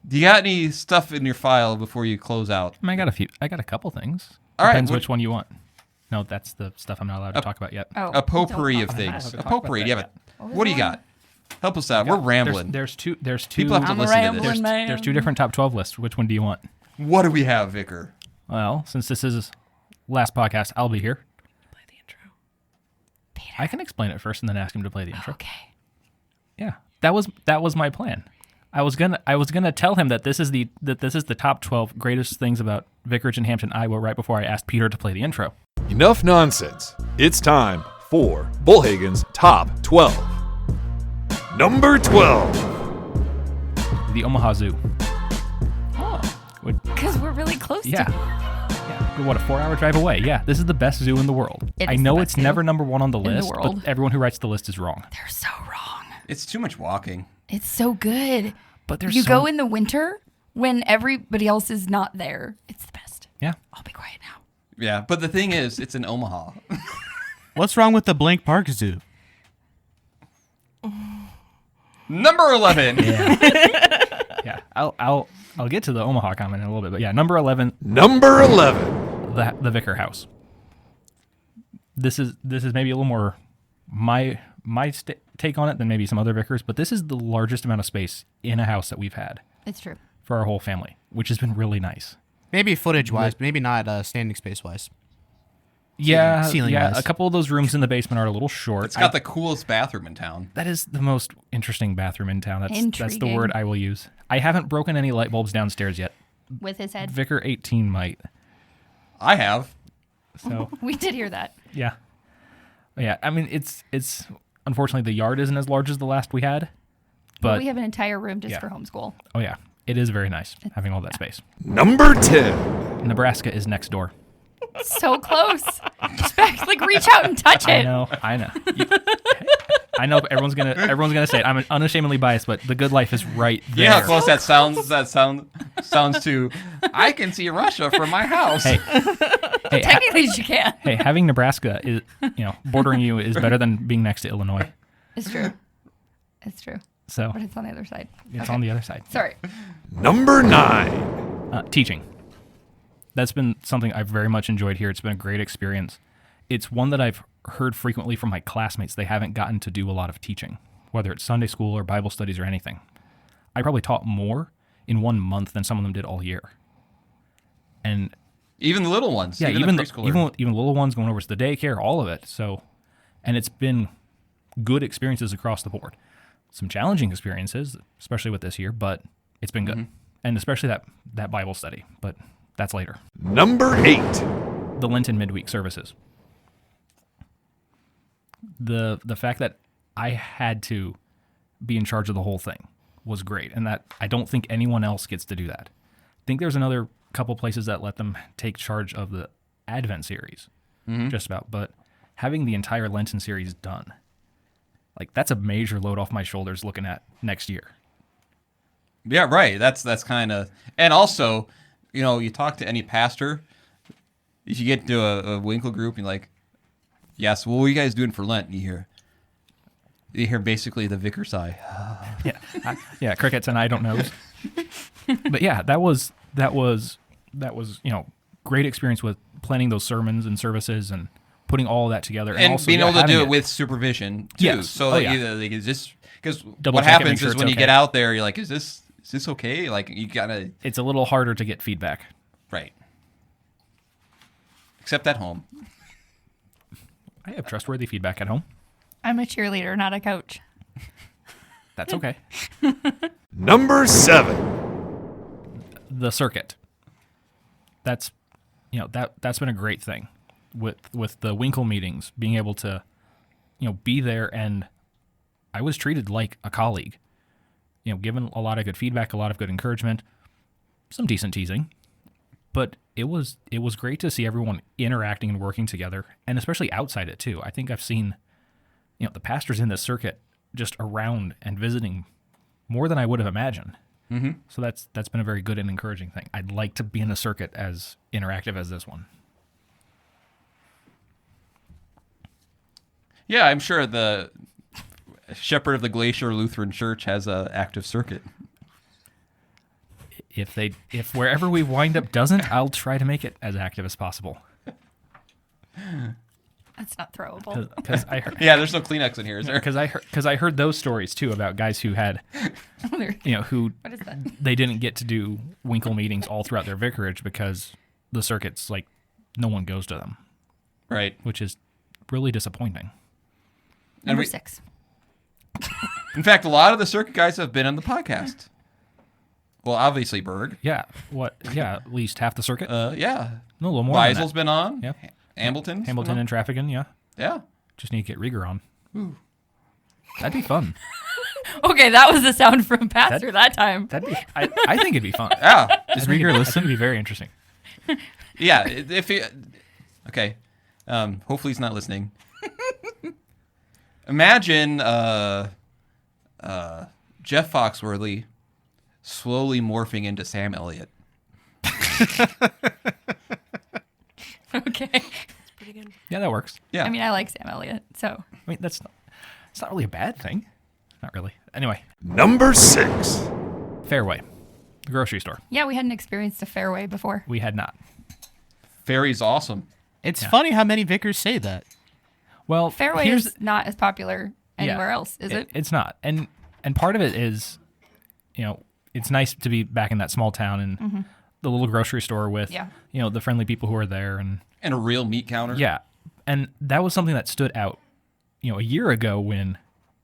do you got any stuff in your file before you close out? I mean, I got a couple things. All right, Depends what- which one you want. No, that's the stuff I'm not allowed to talk about yet. Oh. A potpourri don't of talk things. about A that. potpourri. Yeah, but what do you got? Help us out. We're rambling. There's two. People have to I'm a listen to rambling this. man. There's two different top 12 lists. Which one do you want? What do we have, Vicar? Well, since this is last podcast, I'll be here. Play the intro. I can explain it first and then ask him to play the intro. Okay. Yeah, that was my plan. I was gonna tell him that this is the top 12 greatest things about Vicarage in Hampton, Iowa, right before I asked Peter to play the intro. Enough nonsense. It's time for Bollhagen's Top 12. Number 12. The Omaha Zoo. Because we're really close Yeah. to Yeah. What, a 4-hour drive away? Yeah. This is the best zoo in the world. It I is the know best it's zoo never number one on the the list, world. but everyone who writes the list is wrong. They're so wrong. It's too much walking. It's so good. But there's You so- go in the winter when everybody else is not there. It's the best. Yeah. I'll be quiet now. Yeah, but the thing is, it's in Omaha. What's wrong with the Blank Park Zoo? Number 11. Yeah. I'll get to the Omaha comment in a little bit, but yeah, number 11, Number 11. the Vicar House. This is maybe a little more my take on it than maybe some other vicars, but this is the largest amount of space in a house that we've had It's true. for our whole family, which has been really nice. Maybe footage-wise, maybe not standing space-wise. Yeah, Ceiling-wise. a couple of those rooms in the basement are a little short. It's got the coolest bathroom in town. That is the most interesting bathroom in town. That's the Intriguing. word I will use. I haven't broken any light bulbs downstairs yet. With his head. Vicar 18 might. I have. So We did hear that. yeah. I mean, it's unfortunately the yard isn't as large as the last we had, but we have an entire room just yeah. for homeschool. oh yeah, it is very nice having all that space. Number 10. Nebraska is next door. So close. Just back, like reach out and touch I it. know. I know everyone's gonna say it. I'm unashamedly biased, but the good life is right there. You know how close that sounds? That sounds to. I can see Russia from my house. Hey, Technically, you can. hey, having Nebraska is bordering you is better than being next to Illinois. It's true. It's true. So But it's on the other side. it's on the other side. Sorry. Number 9. Teaching. That's been something I've very much enjoyed here. It's been a great experience. It's one that I've heard frequently from my classmates. They haven't gotten to do a lot of teaching, whether it's Sunday school or Bible studies or anything. I probably taught more in 1 month than some of them did all year. And Even the little ones. yeah, even the preschooler. even little ones going over to the daycare, all of it. So, and it's been good experiences across the board. Some challenging experiences, especially with this year, but it's been good. And especially that Bible study, but that's later. Number 8. The Lenten midweek services. The fact that I had to be in charge of the whole thing was great, and that I don't think anyone else gets to do that. I think there's another couple places that let them take charge of the Advent series, just about, but having the entire Lenten series done Like, that's a major load off my shoulders looking at next year. Yeah, right. That's kind of, and also, you talk to any pastor, if you get to a Winkle group, you're like, yes, what are you guys doing for Lent? And you hear basically the vicar sigh. Yeah, crickets and I don't know. But yeah, that was great experience with planning those sermons and services and putting all of that together, and also being able to having do it with supervision too. Yes. So Oh, yeah. is this, because Double what check it, make happens sure is it's when you okay. get out there, you're like, is this okay? Like, you gotta, It's a little harder to get feedback. right. Except at home. I have trustworthy feedback at home. I'm a cheerleader, not a coach. That's okay. Number 7. The circuit. That's that's been a great thing with the Winkle meetings, being able to be there, and I was treated like a colleague. Given a lot of good feedback, a lot of good encouragement, some decent teasing, but it was great to see everyone interacting and working together, and especially outside it too. I think I've seen the pastors in this circuit just around and visiting more than I would have imagined. Mm-hmm. So that's been a very good and encouraging thing. I'd like to be in a circuit as interactive as this one. Yeah, I'm sure the Shepherd of the Glacier Lutheran Church has an active circuit. If wherever we wind up doesn't, I'll try to make it as active as possible. That's not throwable. Because I heard, Yeah, there's no Kleenex in here, is there? because I heard those stories too about guys who had, who What is that? they didn't get to do Winkle meetings all throughout their vicarage because the circuits, like, no one goes to them, Right. which is really disappointing. Number we- 6. In fact, a lot of the circuit guys have been on the podcast. Well, obviously Berg. Yeah. What? Yeah. At least half the circuit. Yeah. No, a little more. than Weisel's been on. Yep. Hamilton. that. Hamilton and Traffican. Yeah. Yeah. Just need to get Rieger on. Ooh. That'd be fun. Okay, that was the sound from Pastor that time. That'd be. I think it'd be fun. Yeah. Does Rieger I think listen? it'd be very interesting. Yeah. If he, okay. Hopefully he's not listening. Imagine Jeff Foxworthy slowly morphing into Sam Elliott. Okay. Pretty good. Yeah, that works. Yeah. I mean, I like Sam Elliott, so I mean, it's not really a bad thing. Not really. Anyway, Number 6. Fairway, the grocery store. yeah, we hadn't experienced a fairway before. We had not. Fairy's awesome. It's funny how many vicars say that. Well, Fairway here's is not as popular anywhere else, is it? It's not, and part of it is, it's nice to be back in that small town and the little grocery store with, Yeah. the friendly people who are there, and And a real meat counter. yeah, and that was something that stood out, a year ago when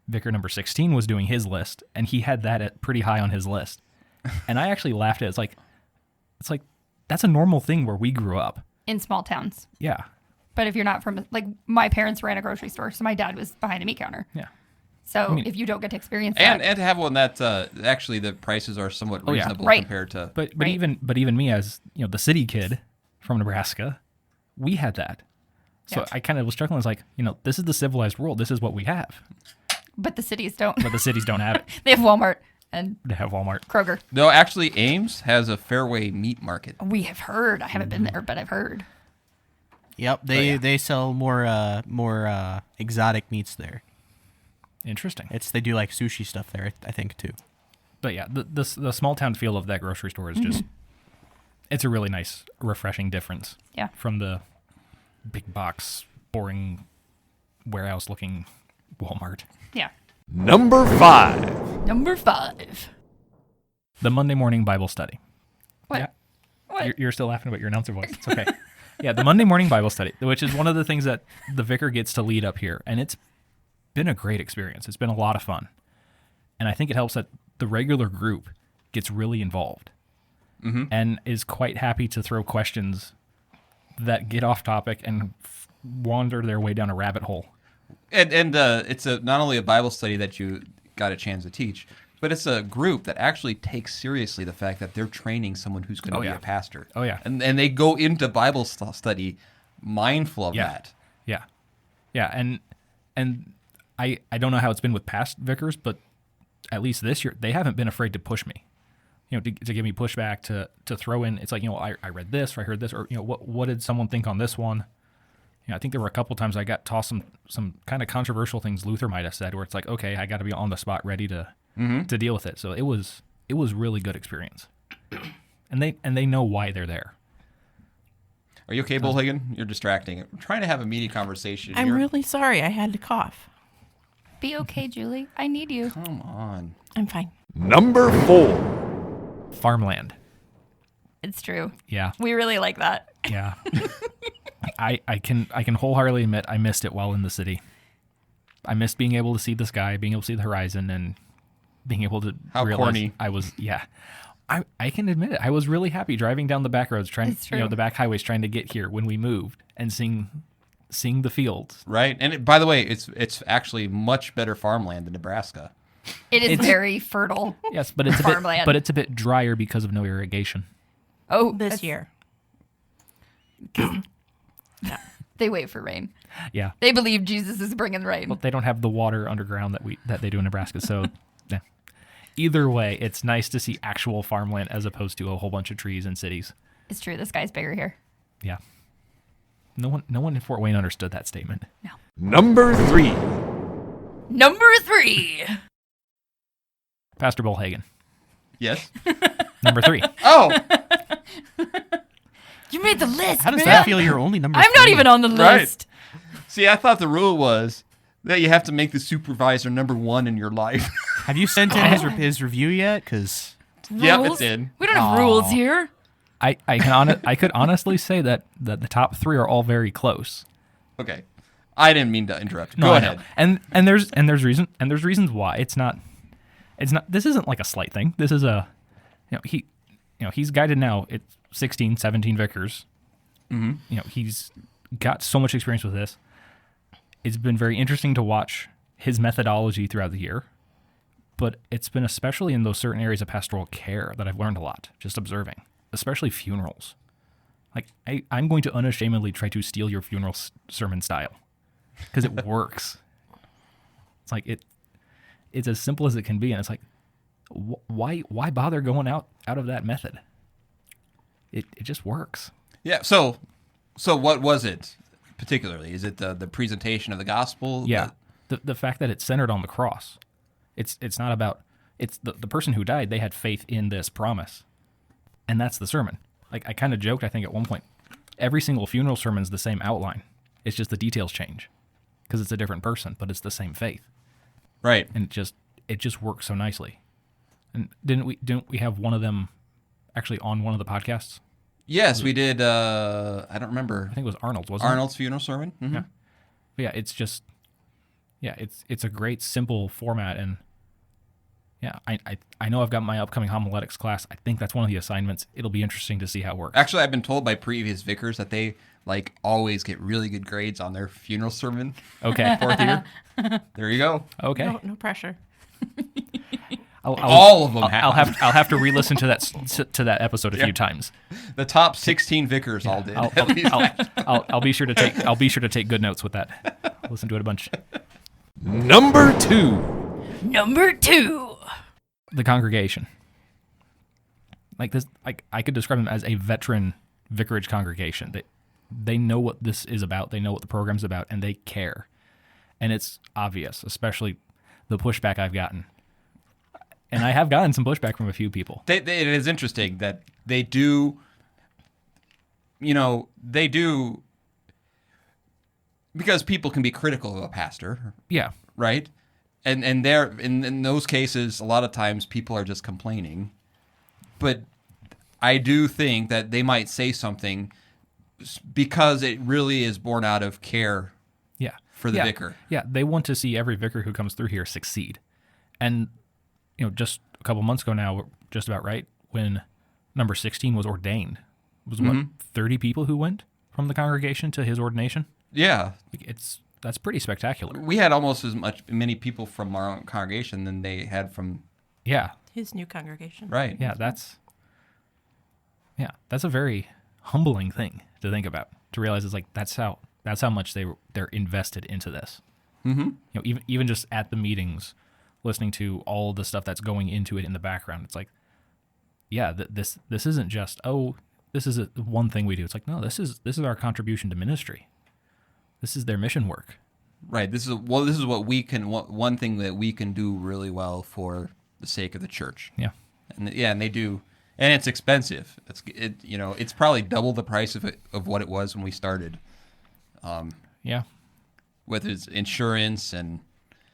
Vicar number 16 was doing his list, and he had that at pretty high on his list, and I actually laughed at it. It's like that's a normal thing where we grew up. In small towns. Yeah, But if you're not from, like, my parents ran a grocery store, so my dad was behind a meat counter. yeah. So if you don't get to experience that. And to have one that actually the prices are somewhat Oh, yeah. reasonable Right. compared to. But Right. even me as the city kid from Nebraska, we had that. So Yeah. I kind of was struggling. I was like, this is the civilized world. This is what we have. But the cities don't. But the cities don't have it. They have Walmart and They have Walmart. Kroger. No, actually, Ames has a Fairway meat market. We have heard. I haven't been there, but I've heard. Yep, they sell more exotic meats there. Interesting. They do like sushi stuff there, I think too. But yeah, the small town feel of that grocery store is just, it's a really nice, refreshing difference. Yeah. From the big box, boring, warehouse looking Walmart. Yeah. Number 5. Number 5. The Monday morning Bible study. What? Yeah. What? You're still laughing about your announcer voice. It's okay. Yeah, the Monday morning Bible study, which is one of the things that the vicar gets to lead up here. And it's been a great experience. It's been a lot of fun. And I think it helps that the regular group gets really involved and is quite happy to throw questions that get off topic and wander their way down a rabbit hole. And it's not only a Bible study that you got a chance to teach, but it's a group that actually takes seriously the fact that they're training someone who's going to be yeah. a pastor. Oh, yeah. And they go into Bible study mindful of that. Yeah. Yeah. And I don't know how it's been with past vicars, but at least this year, they haven't been afraid to push me, to give me pushback, to throw in. It's like, I read this, or I heard this, or, what did someone think on this one? I think there were a couple times I got tossed some kind of controversial things Luther might have said, where it's like, okay, I got to be on the spot, ready to deal with it. So it was really good experience, and they know why they're there. Are you okay, Bollhagen? You're distracting. I'm trying to have a meaty conversation. I'm really sorry. I had to cough. Be okay, Julie. I need you. Come on. I'm fine. Number 4. Farmland. It's true. Yeah. We really like that. Yeah. I can wholeheartedly admit I missed it while in the city. I missed being able to see the sky, being able to see the horizon, and being able to How realize corny. I was, I can admit it. I was really happy driving down the back roads, It's true. the back highways, trying to get here when we moved, and seeing the fields. Right. And by the way, it's actually much better farmland than Nebraska. It is very fertile. Yes, but it's Farmland. but it's a bit drier because of no irrigation. Oh, This year. They wait for rain. Yeah. They believe Jesus is bringing rain. Well, they don't have the water underground that they do in Nebraska. So, yeah. Either way, it's nice to see actual farmland as opposed to a whole bunch of trees and cities. It's true. The sky's bigger here. Yeah. No one in Fort Wayne understood that statement. No. Number 3. Number 3. Pastor Bollhagen. Yes. Number 3. Oh, You made the list. How does man. that feel? You're only number. I'm not 3? even on the Right. list. see, I thought the rule was that you have to make the supervisor number 1 in your life. Have you sent in his review yet? Because Yep, Rules? it's in. We don't have rules here. I could honestly say that the top 3 are all very close. Okay. I didn't mean to interrupt. No, Go I know. ahead. And there's reasons why it's not. This isn't like a slight thing. This is he's guided now. It's 16, 17 vicars. Mm-hmm. He's got so much experience with this. It's been very interesting to watch his methodology throughout the year, but it's been especially in those certain areas of pastoral care that I've learned a lot, just observing, especially funerals. Like, I'm going to unashamedly try to steal your funeral sermon style because it works. It's like it's as simple as it can be, and it's like, why bother going out of that method? It just works. Yeah. So what was it particularly? Is it the presentation of the gospel? Yeah, the fact that it's centered on the cross. It's not about the person who died. They had faith in this promise, and that's the sermon. Like, I kind of joked, I think at one point, every single funeral sermon is the same outline. It's just the details change because it's a different person, but it's the same faith, Right. and it just works so nicely. And didn't we have one of them actually on one of the podcasts? Yes, we did. I don't remember. I think it was Arnold's, wasn't it? Arnold's funeral sermon. Mm-hmm. Yeah. But yeah, it's just, it's a great simple format, and yeah, I know I've got my upcoming homiletics class. I think that's one of the assignments. It'll be interesting to see how it works. Actually, I've been told by previous vicars that they always get really good grades on their funeral sermon. Okay. Fourth year. There you go. Okay. No pressure. All of them I'll have to re-listen to that episode a few times. The top 16 vicars all did. I'll be sure to take good notes with that. I'll listen to it a bunch. Number 2. Number 2. The congregation. Like this, I could describe them as a veteran vicarage congregation. They know what this is about. They know what the program's about, and they care. And it's obvious, especially the pushback I've gotten. And I have gotten some pushback from a few people. It is interesting that they do, because people can be critical of a pastor, Yeah. right? And there, in those cases, a lot of times people are just complaining. But I do think that they might say something because it really is born out of care Yeah. for the vicar. Yeah, they want to see every vicar who comes through here succeed. And, just a couple months ago now, just about right, when number 16 was ordained, was what, 30 people who went from the congregation to his ordination? Yeah. That's pretty spectacular. We had almost as many people from our own congregation than they had from... Yeah. His new congregation. Right. Yeah, that's a very humbling thing to think about, to realize it's like that's how much they're invested into this. Even just at the meetings, listening to all the stuff that's going into it in the background, it's like, yeah, this isn't just this is one thing we do. It's like, no, this is our contribution to ministry. This is their mission work. Right. This is what we can. One thing that we can do really well for the sake of the church. Yeah. And they do, and it's expensive. It's probably double the price of what it was when we started. Yeah. With its insurance and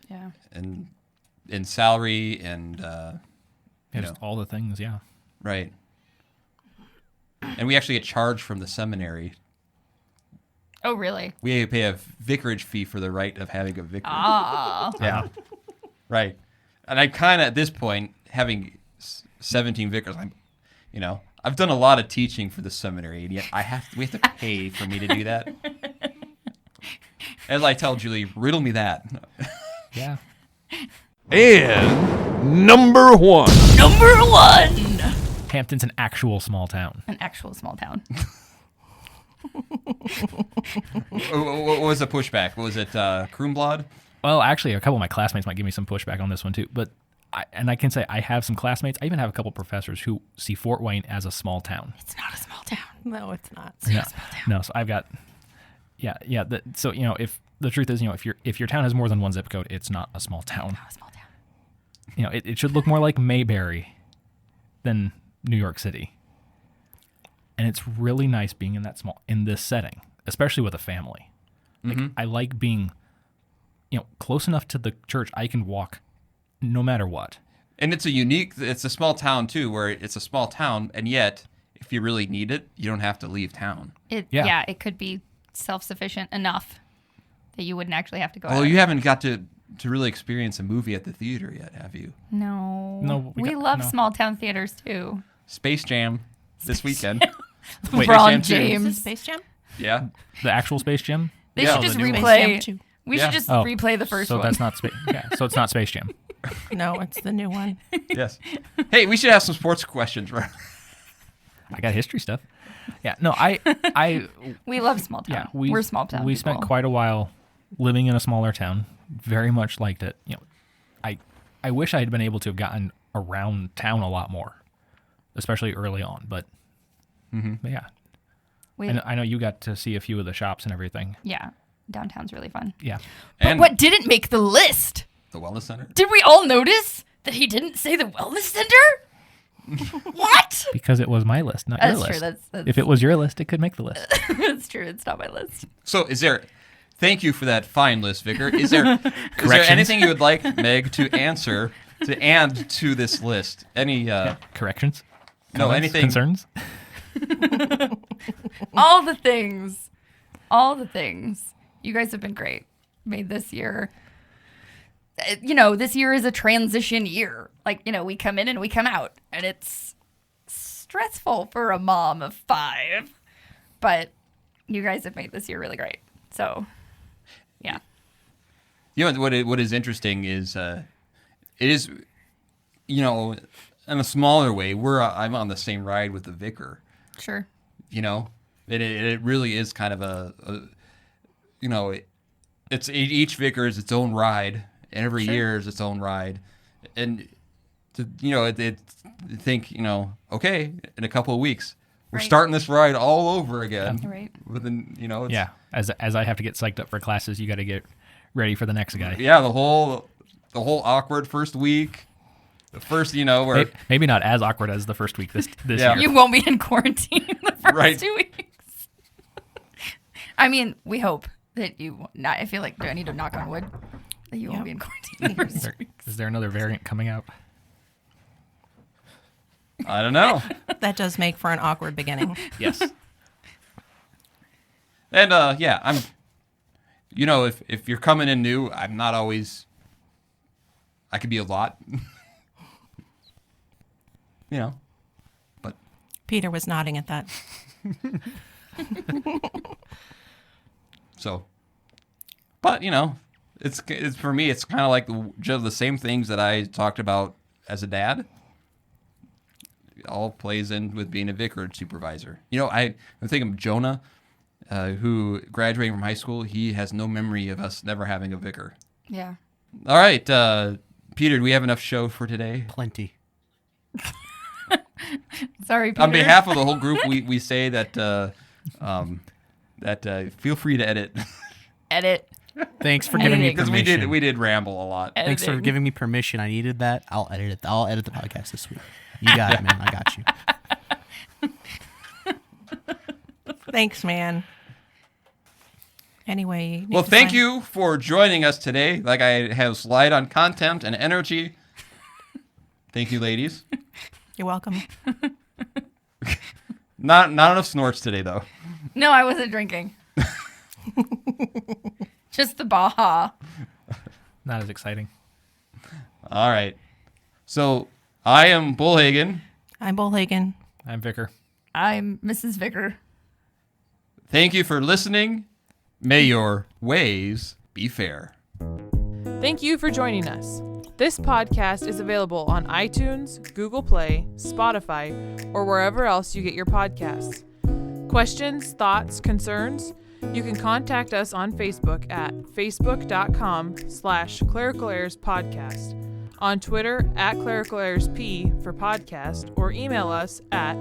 Yeah. and salary and Just all the things. Yeah. right. And we actually get charged from the seminary. Oh, really? We pay a vicarage fee for the right of having a vicar. Ah. Yeah. Right. And I kind of, at this point, having 17 vicars, I've done a lot of teaching for the seminary, and yet we have to pay for me to do that. As I tell Julie, riddle me that. Yeah. And number 1. Number 1. Hampton's an actual small town. An actual small town. What was the pushback? Was it Kroonblad? Well, actually, a couple of my classmates might give me some pushback on this one too. But I can say I have some classmates. I even have a couple of professors who see Fort Wayne as a small town. It's not a small town. No, it's not. It's not a small town. No, so I've got, yeah. So if the truth is, if your town has more than one zip code, it's not a small town. Not a small town. It should look more like Mayberry than New York City. And it's really nice being in this setting, especially with a family. Like, I like being, close enough to the church I can walk no matter what. And it's a small town too, where it's a small town, and yet, if you really need it, you don't have to leave town. It could be self-sufficient enough that you wouldn't actually have to go out. Well, you haven't got to really experience a movie at the theater yet, have you? No. We no. love small town theaters too. Space Jam this weekend. Wait, LeBron Space Jam 2. Is James. it Space Jam? Yeah. The actual Space Jam? They Yeah. should just The new one. replay. Space Jam 2. We Yeah. should just Oh, replay the first so one. that's not so it's not Space Jam. No, it's the new one. Yes. Hey, we should have some sports questions, right? I got history stuff. Yeah, no, I We love small town. yeah, We're small town. We people. spent quite a while living in a smaller town. Very much liked it. I wish I had been able to have gotten around town a lot more, especially early on. But yeah, I know you got to see a few of the shops and everything. Yeah. Downtown's really fun. Yeah, But And what didn't make the list? the wellness center. Did we all notice that he didn't say the wellness center? What? because it was my list, not That's your true. list. That's If it was your list, it could make the list. that's true. It's not my list. So, thank you for that fine list, Vicar. Is there Corrections? anything you would like Meg to answer to add to this list? Any Corrections? no Comments? anything Concerns? All the things. All the things. You guys have been great. Made this year. This year is a transition year. Like, we come in and we come out. And it's stressful for a mom of 5. But you guys have made this year really great. So, yeah. what is interesting is it is in a smaller way I'm on the same ride with the vicar. Sure. It really is kind of it's each vicar is its own ride, and every year is its own ride, and think okay, in a couple of weeks we're Right. starting this ride all over again. Right. Within it's, Yeah, as I have to get psyched up for classes, you got to get ready for the next guy. yeah, the whole awkward first week, the first where Maybe not as awkward as the first week this Yeah. year. You won't be in quarantine the first Right. 2 weeks. I mean, we hope that you not. I feel like, do I need to knock on wood that you won't be in quarantine the first 2 weeks? Is there another variant coming out? I don't know. That does make for an awkward beginning. Yes. And I'm if you're coming in new, I'm not always I could be a lot. But Peter was nodding at that. so but it's for me it's kind of like just the same things that I talked about as a dad. It all plays in with being a vicarage supervisor. I'm thinking of Jonah who graduating from high school, he has no memory of us never having a vicar. Yeah. All right, Peter, do we have enough show for today? Plenty. Sorry, Peter. On behalf of the whole group, we say that feel free to edit. Edit. Thanks for giving me Because permission. we did ramble a lot. Thanks for giving me permission. I needed that. I'll edit it. I'll edit the podcast this week. You got it, man. I got you. Thanks, man. Anyway. You need Well, to thank find- you for joining us today. Like I have slide on content and energy. Thank you, ladies. You're welcome. Not enough snorts today, though. No, I wasn't drinking. Just the Baja. Not as exciting. All right. So I am Bollhagen. I'm Bollhagen. I'm Vicar. I'm Mrs. Vicar. Thank you for listening. May your ways be fair. Thank you for joining us. This podcast is available on iTunes, Google Play, Spotify, or wherever else you get your podcasts. Questions, thoughts, concerns? You can contact us on Facebook at facebook.com/Clerical Errors Podcast, on Twitter at Clerical Errors P for podcast, or email us at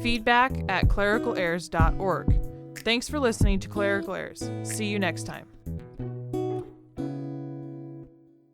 feedback@clericalerrors.org. Thanks for listening to Clerical Errors. See you next time.